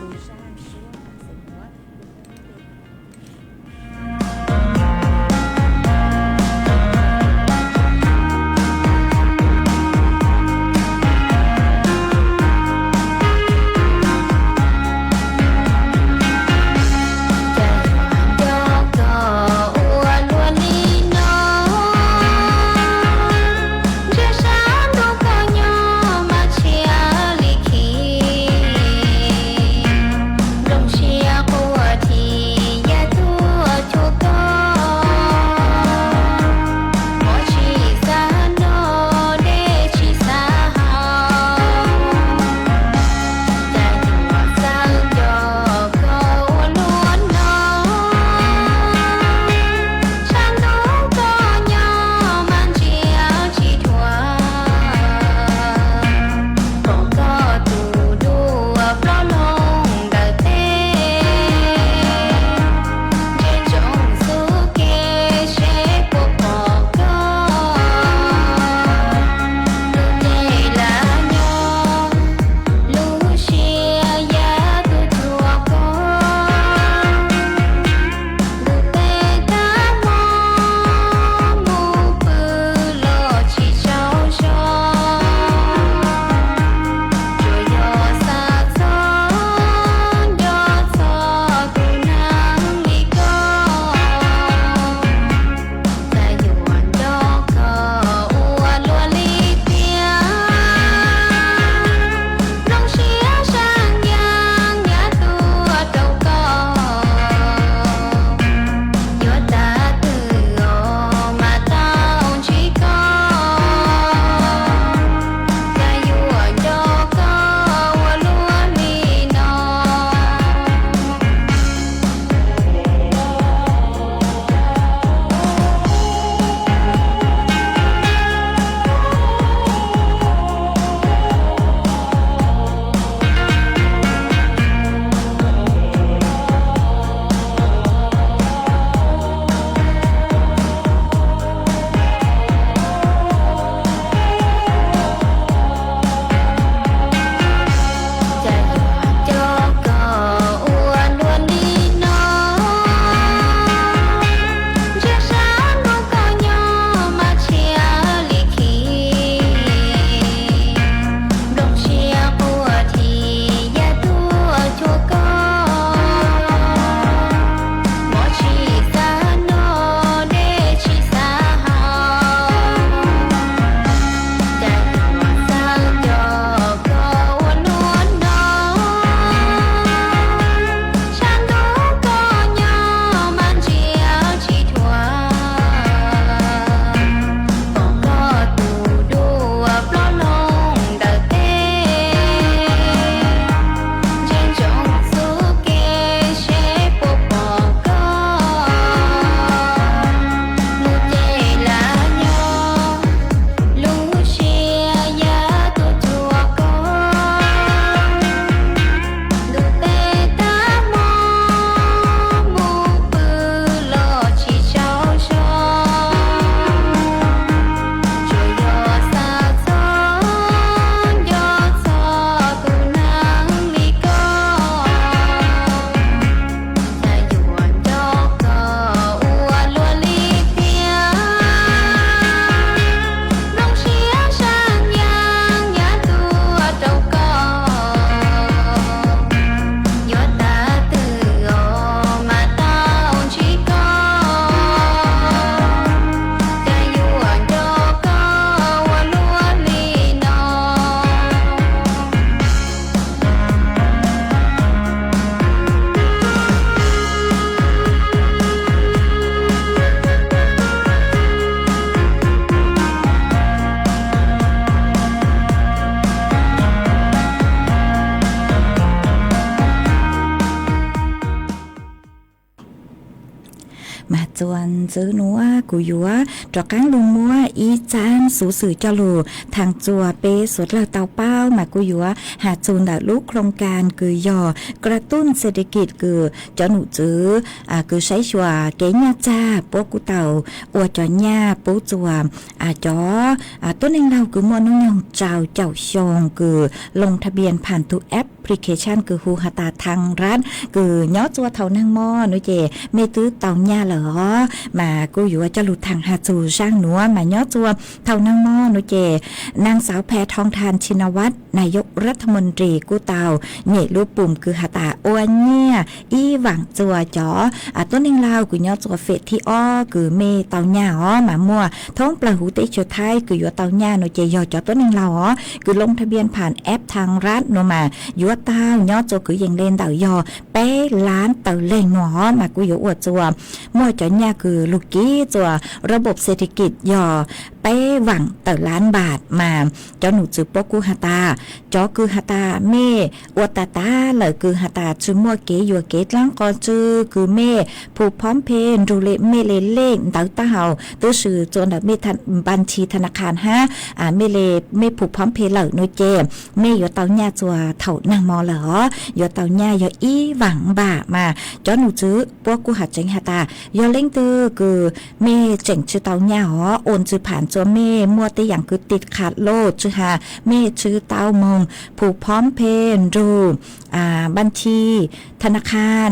จวนซื้อนัวกูยัวจอกังลุงมัวอีจานสูสื่อเจลูทางจัวเปสดเราเตาเป้ามากูยัวหาจูนดาลูกโครงการคือยอกระตุ้นเศรษฐกิจคือจอหนูจื้อคือใช้ชัวเก๋ญาจ้าปวกูเต่าอวจอญาปูจัวจอต้นเองเราคือมัวน้องยองเจ้าชงคือลงทะเบียนผ่านทุกแอปพลิเคชันคือฮูฮาตาทางร้านคือย้อจัวเท่านั่งหม้อนุเจเมตื้อเต่าญาเหรอมากูอยู่ว่าจะหลุดทางหาจูช่างหนัวมาย้อจัวเท่านั่งหม้อนุเจนางสาวแพทองทานชินวัตรนายกรัฐมนตรีกูเต่าเนี่ยรูปปุ่มคือฮาตาอวนเนี่ยอีหวังจัวจ๋อต้นเองเราคือย้อจัวเฟที่อ้อคือเมเต่าญาอ๋อมามัวท้องปลาหูเตชไทยคืออยู่เต่าญานุเจยอจ๋อต้นเองเราอ๋อคือลงทะเบียนผ่านแอปทางรัฐโนมายัวเต้าย้อจัวคือยังเล่นเต่ายอเป้ล้านเต่าเล่งหนอมากูอยู่อวดจัวมั่วจ๋อญาคือลูกกี้จัวระบบเศรษฐกิจยอไปหวังต่อล้านบาทมาเจ้าหนูจือปกูฮาตาจอคือฮาตาเมอวตาตาเลยคือฮาตาจือมัวเกยัวเกตลังกอจือคือเมผู้พร้อมเพนดูเลเมเลเล่งเต่าเต้าตัวสื่อจนแบบเมทันบัญชีธนาคารฮะเมเลเมผู้พร้อมเพนเลยโนเจเมยอเต่าญาจัวเถ่านางมอเหรอยอเต่าญายออีหวังบามาเจ้าหนูจือปกูหัดเจงฮาตายอเล่งตือคือเมเจ๋งชื่อเต่าญาอ๋อโอนจือผ่านจัวเมมัวแต่อย่างคือติดขาดโลดชื่อหาเมชื่อเต้ามงผูกพร้อมเพนรูบัญชีธนาคาร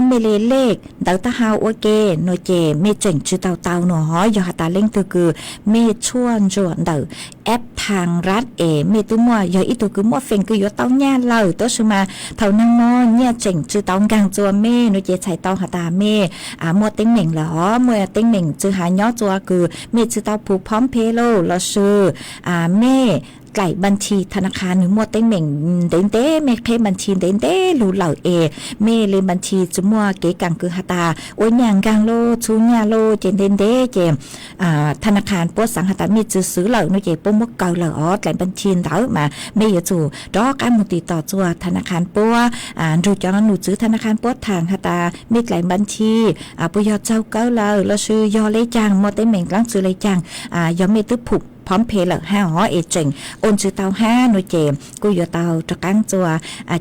เมเลขเดาตาฮาวโอเกโนเจเมเจ๋งชื่อเต้าหนอยอหาตาเล่งตือคือเมชวนจวนเดาแอปทางรัฐเมตุมัวยออีตัวคือมัวเฟงคือยอเต้าญาเล่าตัวชื่อมาเท่านั่งมอเนี่ยเจ๋งชื่อเต้ากลางจัวเมโนเจใช้เต้าหาตาเมมัวเต็งเหม่งเหรอมัวเต็งเหม่งชื่อหายอจัวคือเมชื่อเต้าผูกพร้อมเพโลเราชื่อเมไก่บัญชีธนาคารหรือมัวเต้งเหม่งเด้นเต้เมเคบัญชีเด้นเต้รูเหล่าเมเลยบัญชีจุมัวเก๋กังคือฮาตาโอ้ยอย่างกังโลชูญาโลเจนเด้นเต้เจธนาคารปวดสังหาตามีจื้อซื้อเหล่าโนเจปุ่มมุกเก่าเหล่าอ๋อไก่บัญชีเต้ามาเมยจู่ดอกการมุติต่อจัวธนาคารปัวดูจังหนูจื้อธนาคารปวดทางฮาตามีไก่บัญชีปุยอเจ้าเก่าเหล่าเราซื้อยอเลยจังมัวเต้งเหม่งล้างซื้อเลยจังยอเมตื้อผุพร้อมเพลเหล่าห้าอ๋อเจ๋งโอนซื้อเตาห้าหน่วยเจมกูอยู่เตาตะกังจัว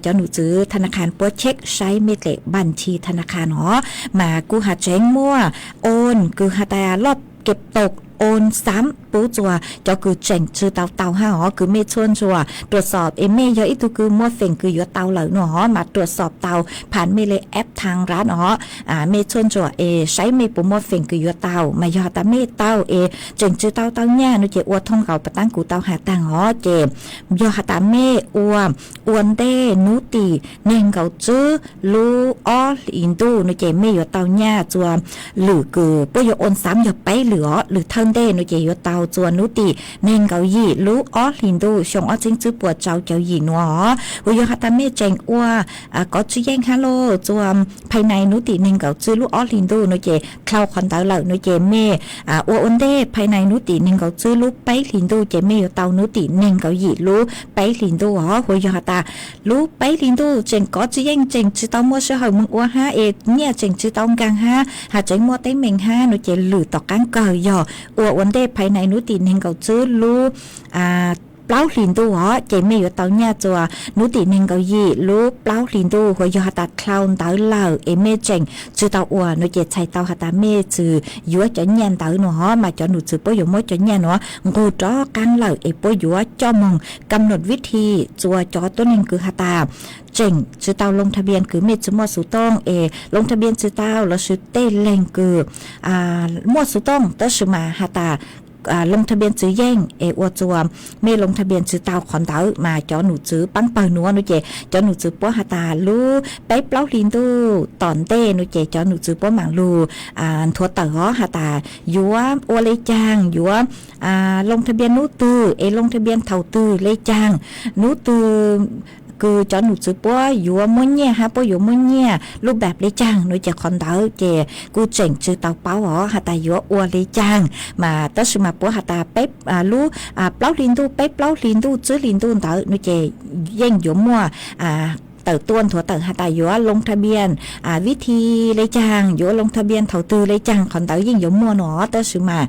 เจ้าหนูซื้อธนาคารปัวเช็คใช้เมตเลบัญชีธนาคารอ๋อมากูหาเจ๋งมั่วโอนกูหาแต่รอบเก็บตกโอนซ้ำปูจัวเจ้าคือเจ๋งชื่อเตาห้าอ๋อคือเมชวนจัวตรวจสอบเมย์ยออีตัวคือมัวเฟงคืออยู่เตาเหล่าหนอมาตรวจสอบเตาผ่านเมเลแอปทางร้านอ๋อเมชวนจัวใช้เมปูมัวเฟงคืออยู่เตามายอตาเมเตาเจ๋งชื่อเตาเนี่ยนุเจอวดท่องเก่าปะตั้งกูเตาหาตังอ๋อเจยอหาตาเมอวนเต้นุตีเน่งเก่าจื้อลูอออินดูนุเจเมยอเตาเนี่ยจัวหรือคือปุยโอนซ้ำยอไปเหลือหรือเทินเต้นุเจยอเตาจวนนุติเน่งเกาหยีลูออลินดูชงอจิงจื้อปวดเจ้าเจ้าหยีนัววิยาฮัตาเมเจงอัวก็ชื่อแย่งฮัลโหลจวมภายในนุติเน่งเกาจื้อลูออลินดูนุเจคลาวคอนเตาเหล่านุเจเมอัวอุนเดภายในนุติเน่งเกาจื้อลูไปลินดูเจเมยเตานุติเน่งเกาหยีลูไปลินดูวิยาฮัตาลูไปลินดูเจงก็ชื่อแย่งเจงจื้อเตามัวเชื่อหมึงอัวฮะเนี่ยเจงจื้อเตากลางฮะหาเจงมัวเต้เมงฮะนุเจหรือต่อกันเกยย่ออัวอุนเดภายในนุติเน่งเกาจื้อลูเปล่าลินดูเจไม่อยู่เตาเนี่ยจัวนุติเน่งเกายีลูเปล่าลินดูหัวยอตัดคลาวน์เตาเหล่าเมเจงจือเตาอัวนุเจใช้เตาหาตาเมจือยัวจะเนียนเตาหนูมาจอหนูจือปอยมจะเนียนกูจอกันเหล่าปอยัวจอมงกำหนดวิธีจัวจอตัวหนึ่งคือหาตาเจงจือเตาลงทะเบียนคือเมจือมัวสุต้องลงทะเบียนจือเตาแล้วจือเต้เล่งคือมัวสุต้องเตชือมาหาตาลงทะเบียนซื้อแย่งอวดจัวไม่ลงทะเบียนซื้อเตาขอนเตามาจอหนูซื้อปังเปิลนัวนุเจจอหนูซื้อปัวหาตาลูไปเปล่าลินดูตอนเต้นุเจจอหนูซื้อปัวหมางลูทัวเต๋อหาตายัวอวเลยจางยัวลงทะเบียนนูตือลงทะเบียนเท่าตือเลยจางนูตือคือจอหนูซื้อปัวอยู่มุ่งเนี่ยฮะปัวอยู่มุ่งเนี่ยรูปแบบเลยจังหนูจะคอนเตาเจกูเจ๋งซื้อเตาเป้าหาตาอยู่อวเลยจังมาตั้งสมาปัวหาตาเป๊ปลูเปล่าลินดูเป๊ปเปล่าลินดูซื้อลินดูเตาหนูจะย่งอยู่มั่ว เต่าต้วนถั่วเต่าหาตายัวลงทะเบียนวิธีเลยจางยัวลงทะเบียนเถาตือเลยจางขอนเต่ายิ่งยัวมัวหนอเตอสือมา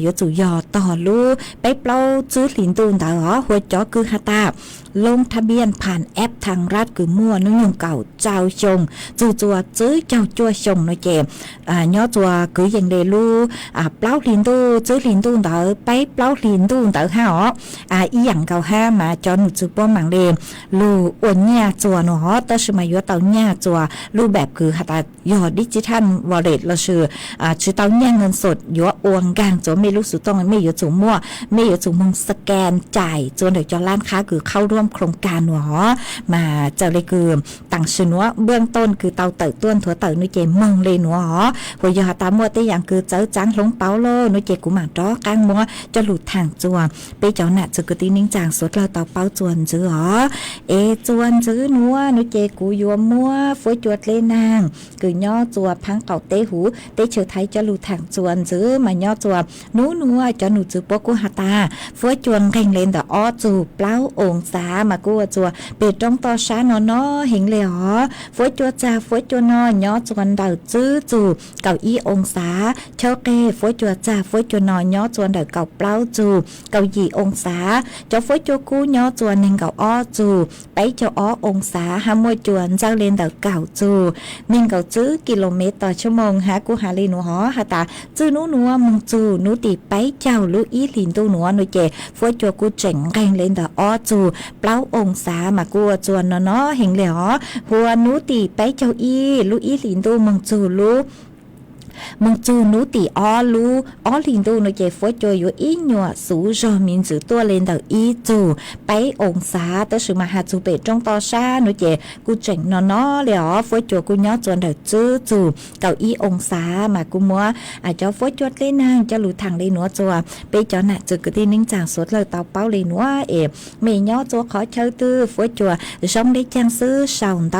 ยัวจู่ยอต่อรู้ไปเปล่าซื้อหลินตูนเต่าหัวจอคือหาตาลงทะเบียนผ่านแอปทางรัฐคือมั่วนุ่งเก่าเจ้าชงจู่จัวซื้อเจ้าจัวชงน้อยเจย่อจัวคือยังเดลูเปล่าหลินตูซื้อหลินตูนเต่าไปเปล่าหลินตูนเต่าห้าอีหยังเก่าห้ามาจอนจุป้อมังเดลูอวนเนี่ยจัวเนาะแต่สมัยยัวเต่าเนี่ยจัวรูปแบบคือหาตายอดดิจิทัลวอลเล็ตเราชื่อเต่าเนี่ยเงินสดยัวอวงกลางจัวไม่รู้สุดต้องไม่ยัวจุ่มมั่วไม่ยัวจุ่มมึงสแกนจ่ายจนเดี๋ยวจอร้านค้าคือเข้าร่วมโครงการเนาะมาเจ้าเลยคือตั้งชื่อเนาะเบื้องต้นคือเต่าเต่าต้วนถั่วเต่านุเจมองเลยเนาะหัวยาตามัวแต่อย่างคือเจ้าจังหลงเปาโลนุเจกูหมางจ้อกลางมัวจะหลุดทางจัวไปเจ้าหน้าจะกตีนิ่งจางสดเราเต่าเปาจวนจื้อจวนจื้อนัวนุเจกูยัวมัวฝอยจวดเลนางคือย่อจัวพังเก่าเตหูเตเฉยไทยจะหลุดทางจวนจื้อมาย่อจัวนัวจะหนูจื้อปกูหาตาฝอยจวนแข่งเลนแต่อ้อจูเปล่าองศามากูจัวเป็ดจ้องต่อช้านอนเห็นเลยฝอยจวดจ่าฝอยจวนย่อจวนเต่าจื้อจูเก่าอีองศาเช่าเกฝอยจวดจ่าฝอยจวนย่อจวนเต่าเก่าเปล่าจูเก่ายีองศาเจ้าฝอยจวกูย่อจวนหนึ่งเก่าอ้อจูไปเจ้าอ้อองศาห้ามวยจวนเจ้าเลนเต่าเก่าจูหนึ่งเก่าจื้อกิโลเมตรต่อชั่วโมงหากูหาลีหนูหอหาตาจื้อนัวมึงจูนูตีไปเจ้าลูอีหลินตูหนัวหนูเจฝอยจวกูเจ๋งแรงเลนเต่าอ้อจูเปล่าองศามากูจวนเนาะเห็นเลยหัวนูตีไปเจ้าอีลูอีหลินตูมึงจูลูมึงจูนูตีอ้อลูอ้อลินดูนเจฟจอยอยู่อีหนัวสูจอมินจือตัวเลนเดออีจูไปองศาแต่สือมาหาจูเปจงต่อชาหนูเจกูเจ๋งนอเลยฟจอยกูย่อจวนเดอจื้อจูเก่าอีองศามากูมัวอาจจะฟจอยเลนางจะหลุดทางเลนัวจัวไปจอน่ะจือกตีนิ่งจางสดเลยเตาเป้าเลนัวไม่ย่อจัวขอเชิญตื้อฟจอยช่องได้จังซื้อสาวเ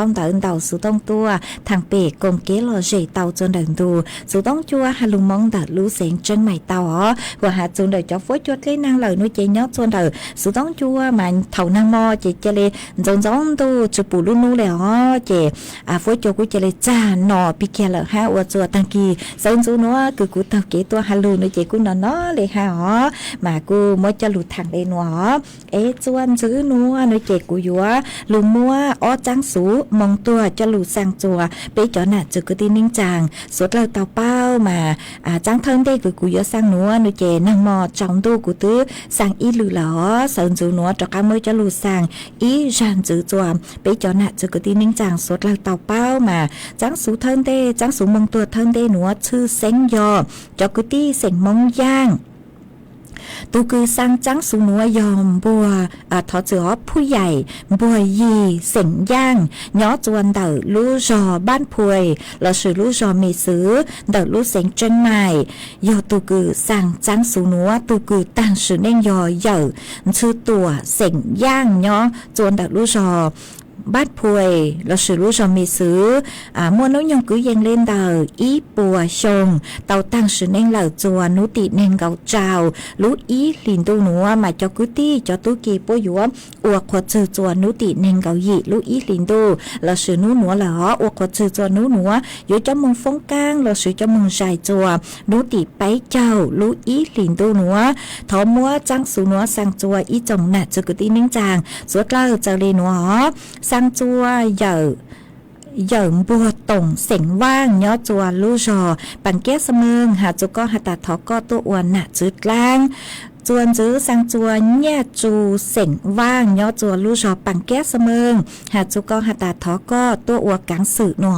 ต่าสูต้องตัวทางเปกงเกลอเจเตาจนเดินดูสูต้องจัวฮาลุมองดัดรู้เสียงจังใหม่เตาว่าหาจนเดี๋ยวจะฟจอยเลนางเลยนุ้ยเจย่อจนเดี๋ยวสูต้องจัวมันเท่านางมอเจเจเลจ้องดูจูปูลุ่นนู้เลยเจฟจอยกูเจเลจ้าหนอพิเกลฮะว่าจัวตังกีเซินจูนัวคือกูเตาเกตัวฮาลุนุ้ยเจกูนอเลยฮะมากูมอจะหลุดทางเลยนัวจวนซื้อนัวนุ้ยเจกูยัวลุงมัวอ้อจังสูมองตัวจะหลุดสั่งจัวไปจอน่ะจุกตีนิ่งจางสดเราเตาเป้ามาจังเทิงได้คือกูยัวสั่งนัวนุ้ยเจนั่งมอจ้องดูกูตื้อสั่งอีหรือหรอเซินจูนัวจะก้ามือจะหลุดสั่งอีจันจือจัวไปจอน่ะจุกตีนิ่งจางสดเราเตาเป้ามาจังสูเทิงได้จังสูมองตัวเทิงได้นัวชื่อเซ็งยอจกุตี้เซ็งมองย่างตูคือสร้างจังสูนัวยอมบัวทอเจือผู้ใหญ่บัวยีเสียงย่างย้อจวนเดอลู่จอบ้านพวยเราสื่อลู่จอมีซื้อเดอลู่เสียงจังใหม่ยอตูคือสร้างจังสูนัวตูคือต่างสื่อเน่งยอเยอะชื่อตัวเสียงย่างย้อจวนเดอลู่จอบ้านพวยเราสื่อรู้จอมีซื้อมัวน้อยยงกือยังเล่นเดออีปัวชงเตาตั้งสื่อเน่งเหล่าจวนนุติเน่งเกาเจ้ารู้อีหลินตูหนัวมาจอกุตี้จอตุกีปัวยัวอวกขวดสื่อจวนนุติเน่งเกาหยีรู้อีหลินตูเราสื่อนู้หนัวเหล่าอวกขวดสื่อจวนนู้หนัวอยู่จมงฟงก้างเราสื่อจมงใจจวนนุติไปเจ้ารู้อีหลินตูหนัวทอมัวจังสูหนัวสังจวอีจงน่ะจุกตีนิ่งจางสวดเล่าเจริญหนัวสังจัวเหย่บัวตงเสียงว่างย่อจัวลู่จอปันแก้สมึงหาจุก็หาตาทอก็ตัวอ้วนหนักจืดล่างจวนจื้อสังจวนแย่จูเสียงว่างย่อจัวลู่จอปันแก้สมึงหาจุก็หาตาทอก็ตัวอ้วนกังสื่อหนอ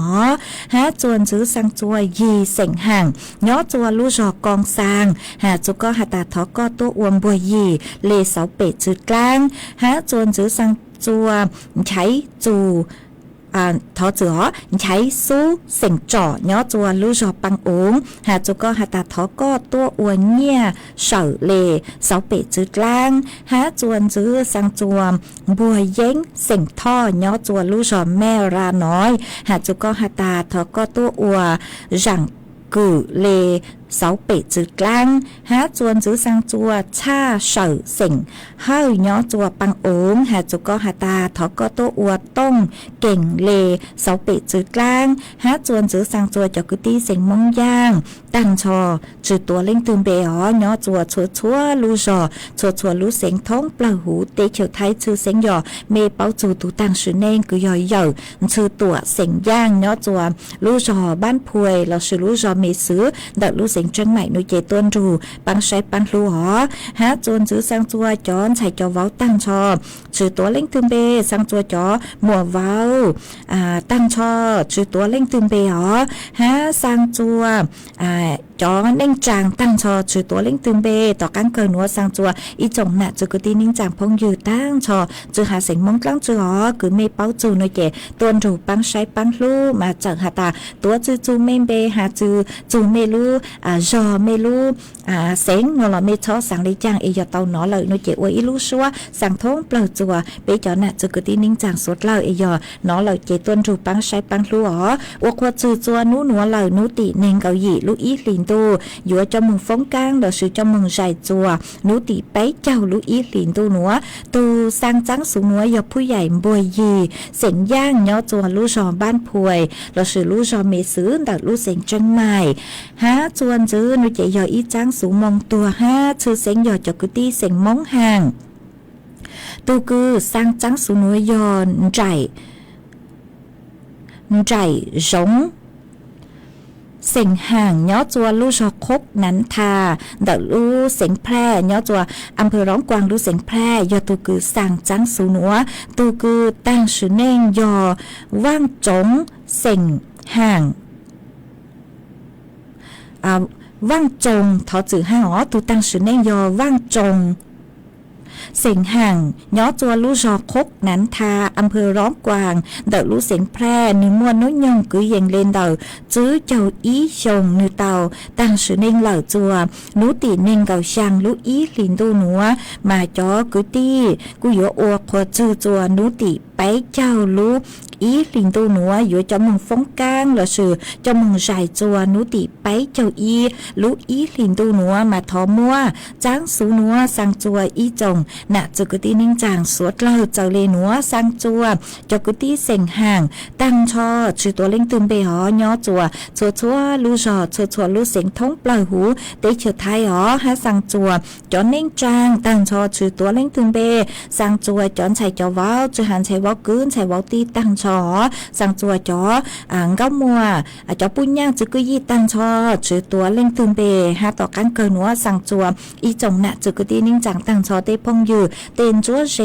หาจวนจื้อสังจัวยีเสียงห่างย่อจัวลู่จอกองซางหาจุก็หาตาทอก็ตัวอ้วนบัวยีเลเสาเป็ดจืดล่างหาจวนจื้อสังจัวใช้จูทอจือใช้สู้เสียงจ่อย่อจัวลู่จอปังองหาจุก็หาตาทอก็ตัวอ้วนเนี่ยเสาเลเสาเป็ดจืดล่างหาจวนจื้อสังจวมบัวเย้งเสียงท่อย่อจัวลู่จอแม่ราน้อยหาจุก็หาตาทอก็ตัวอ้วจังกือเล เสาเป็ดจืดกลางหาจวนจื้อสังจัวชาเฉิเสิงเฮ้ยย้อจัวปังโองหาจุกก็หาตาถอก็ตัวอวดต้งเก่งเลเสาเป็ดจืดกลางหาจวนจื้อสังจัวจกุตีเสิงมงย่างตั้งชอจืดตัวเล่งตื่นเบอ๋อย้อจัวชัวลูจอชัวลูเสียงท้องเปล่าหูเตเขียวไทยชื่อเสียงหยอเมเป้าจูตูตังชื่อเน่งคือย่อยเหย่ชื่อตัวเสียงย่างย้อจัวลูจอบ้านพวยเราชื่อลูจอเมซื้อดักลูเสียงจังใหม่นุเจต้นรูปังใช้ปังลูหอหาจวนจื้อสังจัวจอนใส่จอเว้าตั้งชอชื่อตัวเล่งตื่นเบสังจัวจอหมัวเว้าตั้งชอชื่อตัวเล่งตื่นเบอ๋อหาสังจัวจอเล่งจางตั้งชอชื่อตัวเล่งตื่นเบต่อการเกิดหัวสังจัวอีจงน่ะจือกตีนิ่งจางพงยืตั้งชอจือหาเสียงมงกล้องจืออ๋อคือเมเป้าจูนุเจต้นรูปังใช้ปังลูมาจากหาตาตัวจือจูเมเบหาจือจูเมลูจอเมลูเสียงงอลเมชอสังลิจางเอยเตาหนอเลยนุเจอวยอีลูชัวสังท้องเปล่าจัวเปจอน่ะจือกตีนิ่งจางสดเล่าเอยหนอเลยเจต้นรูปังใช้ปังลูอ๋ออวกว่าจือจัวนู้หนัวเลยนู้ติเนงเกาหยีลูอีลินตูอยู่จมึงฟงกางเดสือจมึงใจจัวนู้ติไปเจ้าลูอีลินตูหนัวตูสร้างจังสูงหนัวยผู้ใหญ่บวยยีเสียงย่างย้อจัวลูจอบ้านพวยเราสือลูจอเมซื้อแต่ลูเสียงจังใหม่หาจวนจื้อนุเจยออีจังสูงมองตัวห้าชื่อเสียงยอจกุตีเสียงมองห่างตูคือสร้างจังสูงหนัวยอนใจจงเสียงห่างย้อจัวลูชอคกนั้นทาเดลูเสียงแพร่ย้อจัวอำเภอร้องกวางลูเสียงแพร่ยอตูคือสั่งจังสูหนัวตูคือตั้งชื่อเน่งยอว่างจงเสียงห่างว่างจงทอจือห้าอ๋อตูตั้งชื่อเน่งยอว่างจงเสียงห่างย้อจัวลูจอคกนั้นทาอำเภอร้องกวางเดลูเสียงแพร่นิมวนน้อยยงกือเยงเลนเดอจื้อเจ้าอีชงนือเตาตั้งชื่อเน่งเหล่าจัวนูตีเน่งเก่าช่างลูอีลินตูหนัวมาจ้อกือตี้กูโยอวขวจื้อจัวนูตีไปเจ้าลูอีลินตูหนัวอยู่จมึงฟงกางหล่อสื่อจมึงใจจัวนูติไปเจ้าอีลูอีลินตูหนัวมาทอมัวจ้างสูหนัวสังจัวอีจงน่ะจุกตีนิ่งจางสวดเล่าเจ้าเลหนัวสังจัวจกุตีเสียงห่างตั้งชอชื่อตัวเล่งตื่นเบหอย่อจัวชัวลูจอชัวลูเสียงท้องปล่อยหูเตเฉดไทยหอหาสังจัวจอนเน่งจางตั้งชอชื่อตัวเล่งตื่นเบสังจัวจอนใส่จอว้าวจือหันใส่ว้าวกืนใส่ว้าวตีตั้งชอสังจัวจอเก้ามัวจอปุ้นย่างจือกุยี่ตั้งชอชื่อตัวเล่งตื่นเบหาต่อการเกินหัวสังจัวอีจงน่ะจือกุตีนิ่งจางตั้งชอเตพงยืเต้นจัวเจ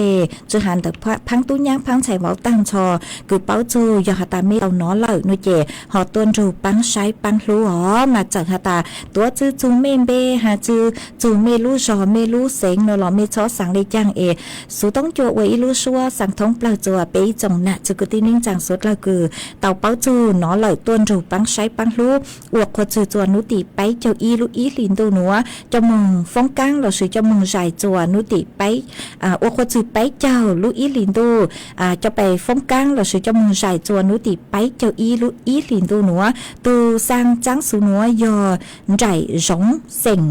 จือหันแต่พังตุ้นย่างพังใส่ว้าวตั้งชอคือเป้าจูยอหาตาไม่เอาหนอเหล่านุเจหอต้นรูปังใช้ปังรู้หอมาจากหาตาตัวจือจูเมเบหาจือจูเมลูจอเมลูเสงนอลอเมชอสังเลจังสูต้องจัวไว้ลูชัวสังท้องเปล่าจัวไปจงน่ะจือกุตีนิ่งจางสดละคือเต่าเป้าจูหนอเหล่าต้นรูปังใช้ปังรู้อวกขวดจือจัวนุติไปเจ้าอีลูอีลินตูหนัวจมึงฟงกังเราสือจมึงใจจัวนุติไปอวกขวดจือไปเจ้าลูอีลินตูจะไปฟงกังเราสือจมึงใจจัวนุติไปเจ้าอีลูอีลินตูหนัวตูสร้างจังสูหนัวยอใจจงเสียง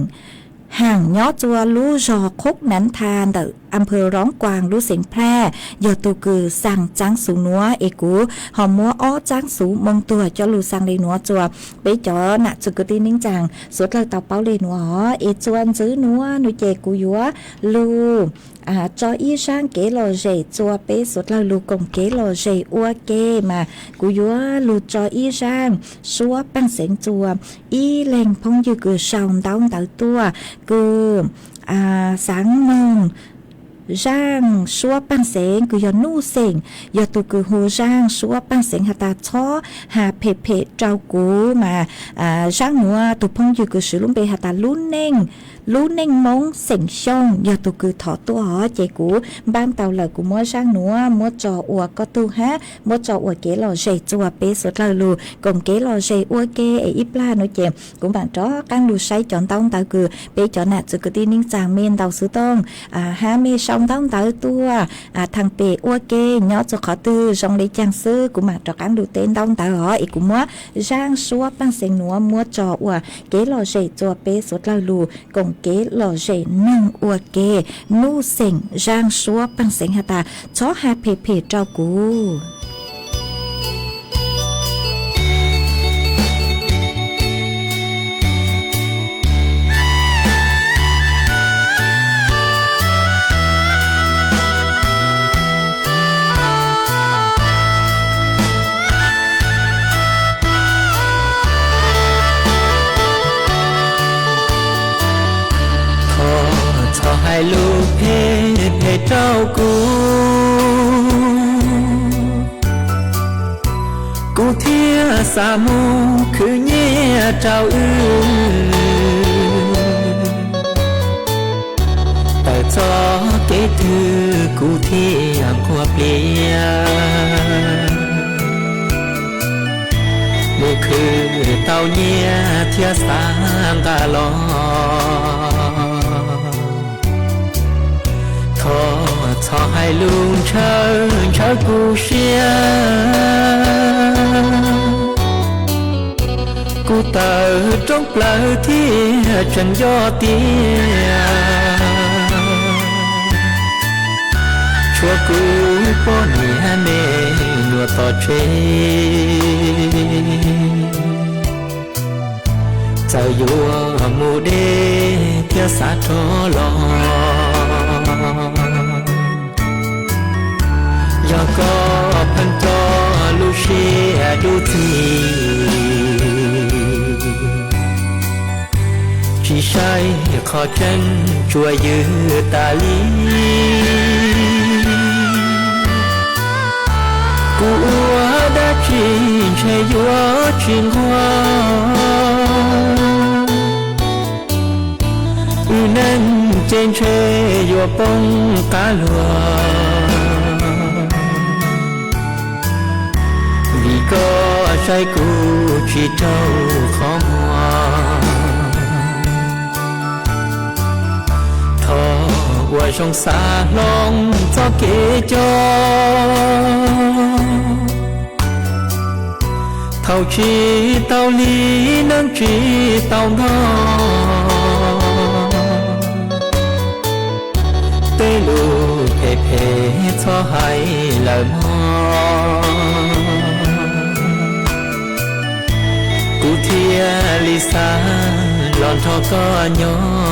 ห่างย้อจัวลูจอคกนั้นทานแต่อำเภอร้องกวางลูเสียงแพร่ยอตูคือสั่งจังสูนัวเอกูหอมมัวอ้อจังสูมงตัวเจ้าลูสั่งเลยนัวจัวไปจอหนักจุกตีนิ่งจังสุดเลยเต่าเป้าเลยนัวเอจวนซื้อนัวนุเจกูยัวลูจออีช่างเกลอเจจัวไปสุดเลยลูกงเกลอเจอัวเกมากูยัวลูจออีช่างชัวปังเสียงจัวอีแรงพงอยู่คือชาวดาวเต่าตัวคือสังนงrang xua băng sén cứ giờ nu sén giờ tụ cứ hồ rang xua băng sén hà ta chó hà phê phê trâu cú mà rang nữa tụ phong giờ cứ sử dụng bề hà ta lún neng lú ninh mông sỉnh sông giờ tụ cứ thọ tua họ chạy cũ ban tàu lời của mua sang núa mua trò ua có tu hát mua trò ua kế lò dày chùa bế sốt lời lù cùng kế lò dày ua kê ấy ít la nói chèm cũng bạn chó căn lù say chọn tông tàu cứ bế chọn nạt sự cứ tin ninh chàng miên tàu sứ tông há mê sông tông tàu tua thằng bế ua kê nhỏ cho khó tư trong đấy trang sư cũng bạn chó căn lù tên tông tàu họ ấy cũng mua giang xua bằng sỉnh núa mua trò ua kế lò dày chùa bế sốt lời lù cùng kế lò dày nâng ua kê nu sỉnh giang xua bằng sỉnh hà ta chó hà phê phê trao cú hai lu phê phê trao cú thia sa mu cứ nhẹ trao tại cho kế thư cú thia qua plia mùa khứ tao nhẹ thia sang cả lo cho hai luôn chờ cú xia cú tờ trong lỡ thì chẳng do tia chúa cú bỏ nhẹ mê nua tỏ chê chờ vua mù đê theo xa cho lo do có phần cho Lucia đu thì chỉ sai khó chân chùa như ta lý cụ đã chỉ chạy vua chuyện hoa nên trên chơi vua bông cá lùa có say cũ chỉ trâu khó mua thọ qua trong xa lòng cho kế cho thầu chỉ tao lý nâng chỉ tao nó tê lù phê phê cho hai lời mò cú thia lisa lon thọ có nhỏ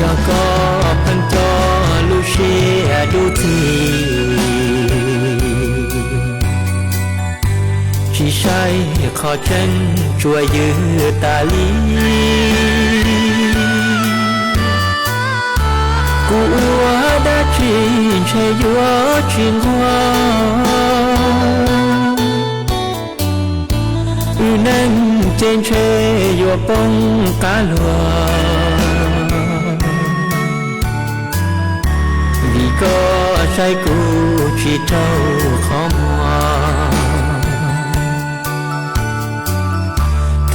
do có phần cho Lucia đu thì chỉ sai khó chân chùa như ta lý cụ đã chỉ chạy vua chuyện hoa nên trên chơi vua bông cá lùa vì có say cũ chỉ trâu khó mua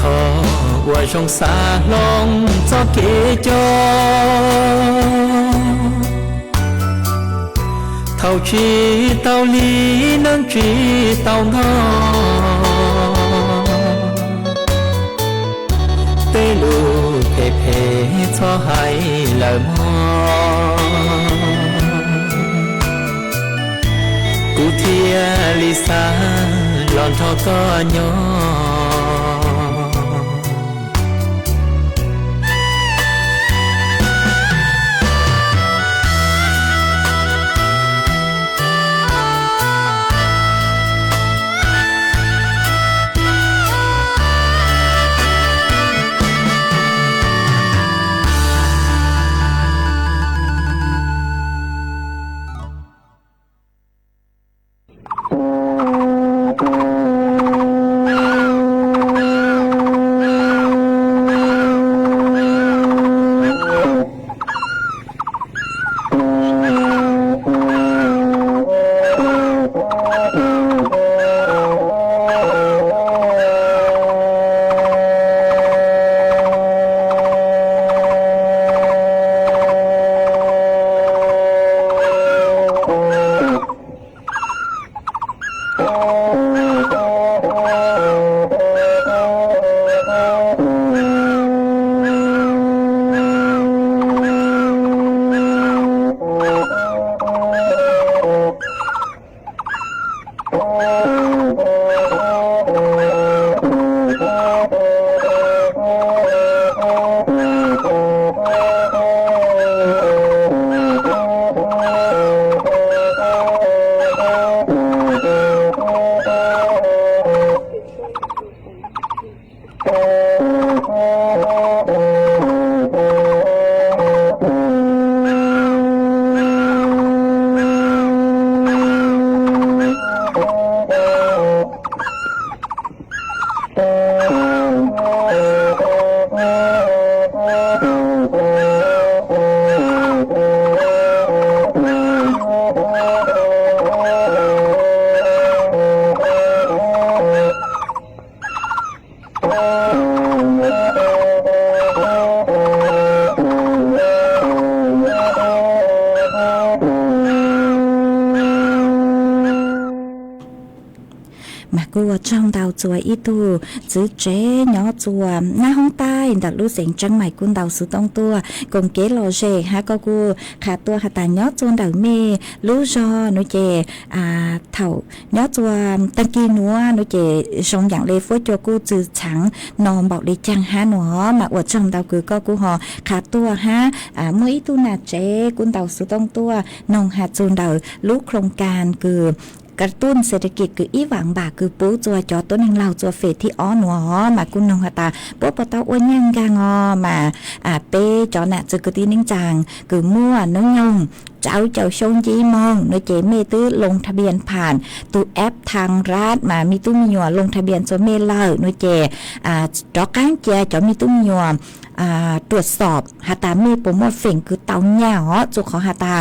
thọ qua trong xa lòng cho kế cho thầu chỉ tao lý nâng chỉ tao nó tê lù phê phê cho hai lời mò cú thia lisa หลอนทอก็ย้อcủa trong đầu chùa ít tu chữ chế nhỏ chùa na hông tai đặt lú sển trăng mày quân đầu sự tông tua cùng kế lò rề ha có cu khả tua hà tà nhỏ chôn đầu mê lú do nó chè thầu nhỏ chùa tăng kia núa nó chè song dạng lê phối cho cu chữ trắng nòng bọc đi chăng ha nó mà ở trong đầu cứ có cu họ khả tua ha mỗi tu nà chế quân đầu sự tông tua nòng hạt chôn đầu lúโครงการคือกระตุ้นเศรษฐกิจคืออีหวังบาคือปูจัวจอต้นแห่งเราจัวเฟดที่อ้อหนอมากุนนงหตาปูปะตาอ้วนยังกางอมาเป้จอน่ะจะกตีนิ่งจางคือมั่วน้องยงเจ้าชงจีมองในเจเมตื้อลงทะเบียนผ่านตู้แอปทางรัฐมามีตู้มีหยัวลงทะเบียนโซเมลเลอร์ในเจจอก้างเจจอมีตู้มีหยัวตรวจสอบหาตามีโปรโมทเฝ่งคือเตาหญ้าจุกของหาตา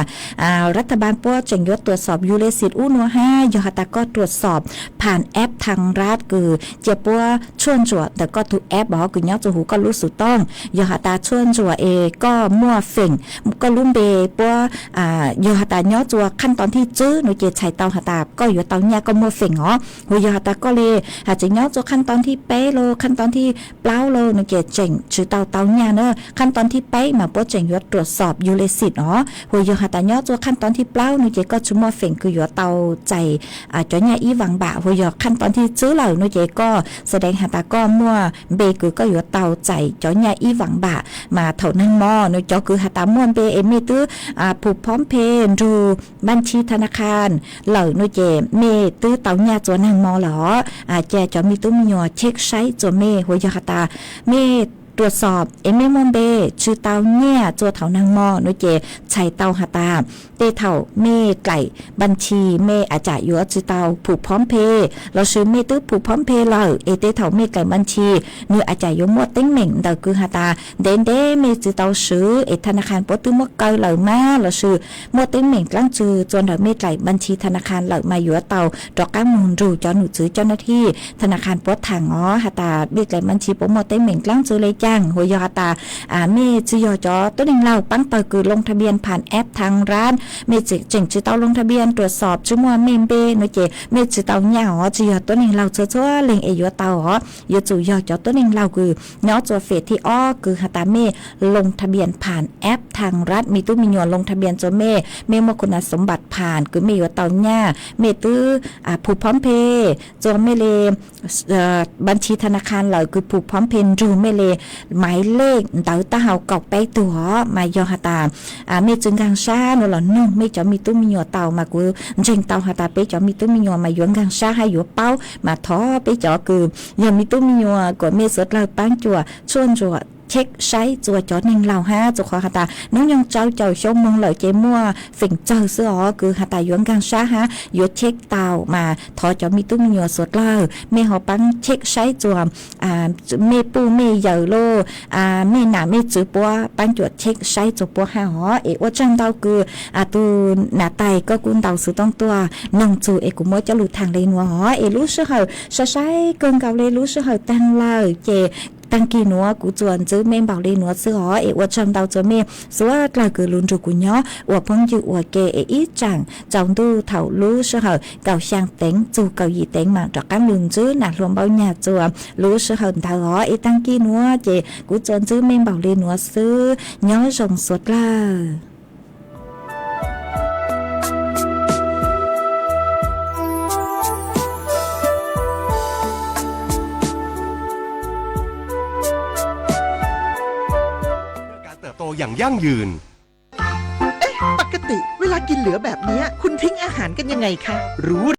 รัฐบาลป้อจังยศตรวจสอบยูเลสิตอู้นัวห้ายหาตาก็ตรวจสอบผ่านแอปทางรัฐคือเจ็บปัวชวนจั่วแต่ก็ทุกแอปบอกคือย้อนจูหูก็รู้สึกต้องหาตาชวนจั่วเอก็มั่วเฝ่งก็ลุ่มเบปัวยหาตาย้อนจั่วขั้นตอนที่จื้อหนูเจใช้เตาหาตาก็อยู่เตาหญ้าก็มั่วเฝ่งหัวยหาตาก็เลยอาจจะย้อนจั่วขั้นตอนที่เป๊ะโลขั้นตอนที่เปล่าโลหนูเจเจ๋งชื่อเตาเนี่ยเนอะขั้นตอนที่ไปมาโปรเจกต์ยศตรวจสอบยูเลสิตหัวยหาตาย่อตัวขั้นตอนที่เปล่าหนูเจก็ชุมมอเฝ่งคือหยเตาใจจอเนี่ยอีหวังบะหัวยขั้นตอนที่ซื้อเหล่าหนูเจก็แสดงหาตาก็มั่วเบคือก็หยเตาใจจอเนี่ยอีหวังบะมาเท่านั้นมอหนูจอคือหาตาม่วนเบเอมีตื้อผูกพร้อมเพย์ดูบัญชีธนาคารเหล่าหนูเจเมตื้อเตาเนี่ยตัวนางมอหรอแจจอมีตุ้มหยเช็คใช้ตัวเมหัวยหาตาเมตรวจสอบเอเมมอนเบชื่อเตาเนี่ยตัวเถานางมอโนเจใช้เตาหาตาเตเถาเมไก่บัญชีเมอาจจะอยู่ชื่อเตาผูกพร้อมเพย์เราซื้อเมตื้อผูกพร้อมเพย์เราเอเตเถาเมไก่บัญชีเนื้ออาจจะอยู่หมดเต็งเหม่งเดาคือหาตาเดเมชื่อเตาซื้อเอธนาคารปตื้อหมดเกยเหล่ามาเราซื้อหมดเต็งเหม่งกลางจือจนเดาเมไก่บัญชีธนาคารเหล่ามาอยู่เตาดอกก้ามูลรูจอหนูซื้อเจ้าหน้าที่ธนาคารปดถังหาตาเมไก่บัญชีปหมดเต็งเหม่งกลางจือเลย จ้างหัวยอตาเมจือยอจอตัวหนึ่งเราปังเปิดคือลงทะเบียนผ่านแอปทางร้านเมจืเจ๋งจือเตาลงทะเบียนตรวจสอบชั่วโมงเมมเบนเจเมจือเตาเหนียวจือยอตัวหนึ่งเราชั่วเล็งเอยัวเตาอยู่จู่ยอจอตัวหนึ่งเราคือเนาะตัวเฟสที่อ้อคือหาตาเมลงทะเบียนผ่านแอปทางรัฐมีตู้มีหยวนลงทะเบียนตัวเมมคุณสมบัติผ่านคือเมยัวเตาเนี่ยเมตื้อผูกพร้อมเพย์จอเมเลบัญชีธนาคารเหล่าคือผูกพร้อมเพย์รูเมเลหมายเลขเตาตาเฮากอกไปตัวมายอหาตาเมจึงกังชาโนหลอนนุ่งเมจอมีตู้มีหยวนเตามากูเจงเตาหาตาไปจอมีตู้มีหยวนมาหยวนกังชาให้หยวนเป้ามาท้อไปจอคือยังมีตู้มีหยวนกว่าเมสดเราปั้งจั่วชวนจั่วเช็คใช้จัวจอหนึ่งเหล่าฮะจุขอหาตาน้องยังเจ้าชมมองเหล่าเจมัวฝิ่งเจ้าเสื้อคือหาตาหยวนกังชาฮะหยวนเช็คเตามาทอจอมีตุ้มหยวนสดเล่าเมหอปังเช็คใช้จัวเมปูเมเยอโลเมหนาเมจือปัวปังจวดเช็คใช้จัวปัวหาหอว่าจังเตาคือตูหนาไตก็กุนเตาซื้อต้องตัวนองจูกุโมจะหลุดทางเลยนัวหอรู้เสื้อเหอใช้เกินเกาเลยรู้เสื้อเหตั้งเล่าเจตั้งกี่นัวกูจวนซื้อเมมเบาเลยนัวซื้อหอว่าจังเตาจะเมสัวเราคือลุนจูกูเนาะว่าพงจือว่าเกอีจังจองดูเถารู้เสื้อเหเก่าช่างเต็งจูเก่ายีเต็งมาจากการลุนจื้อหนักรวมเบาหยาจัวรู้เสื้อเหเถาหอตั้งกี่นัวเจกูจวนซื้อเมมเบาเลยนัวซื้อเนาะส่งสดล่ะอย่างยั่งยืนปกติเวลากินเหลือแบบนี้คุณทิ้งอาหารกันยังไงคะรู้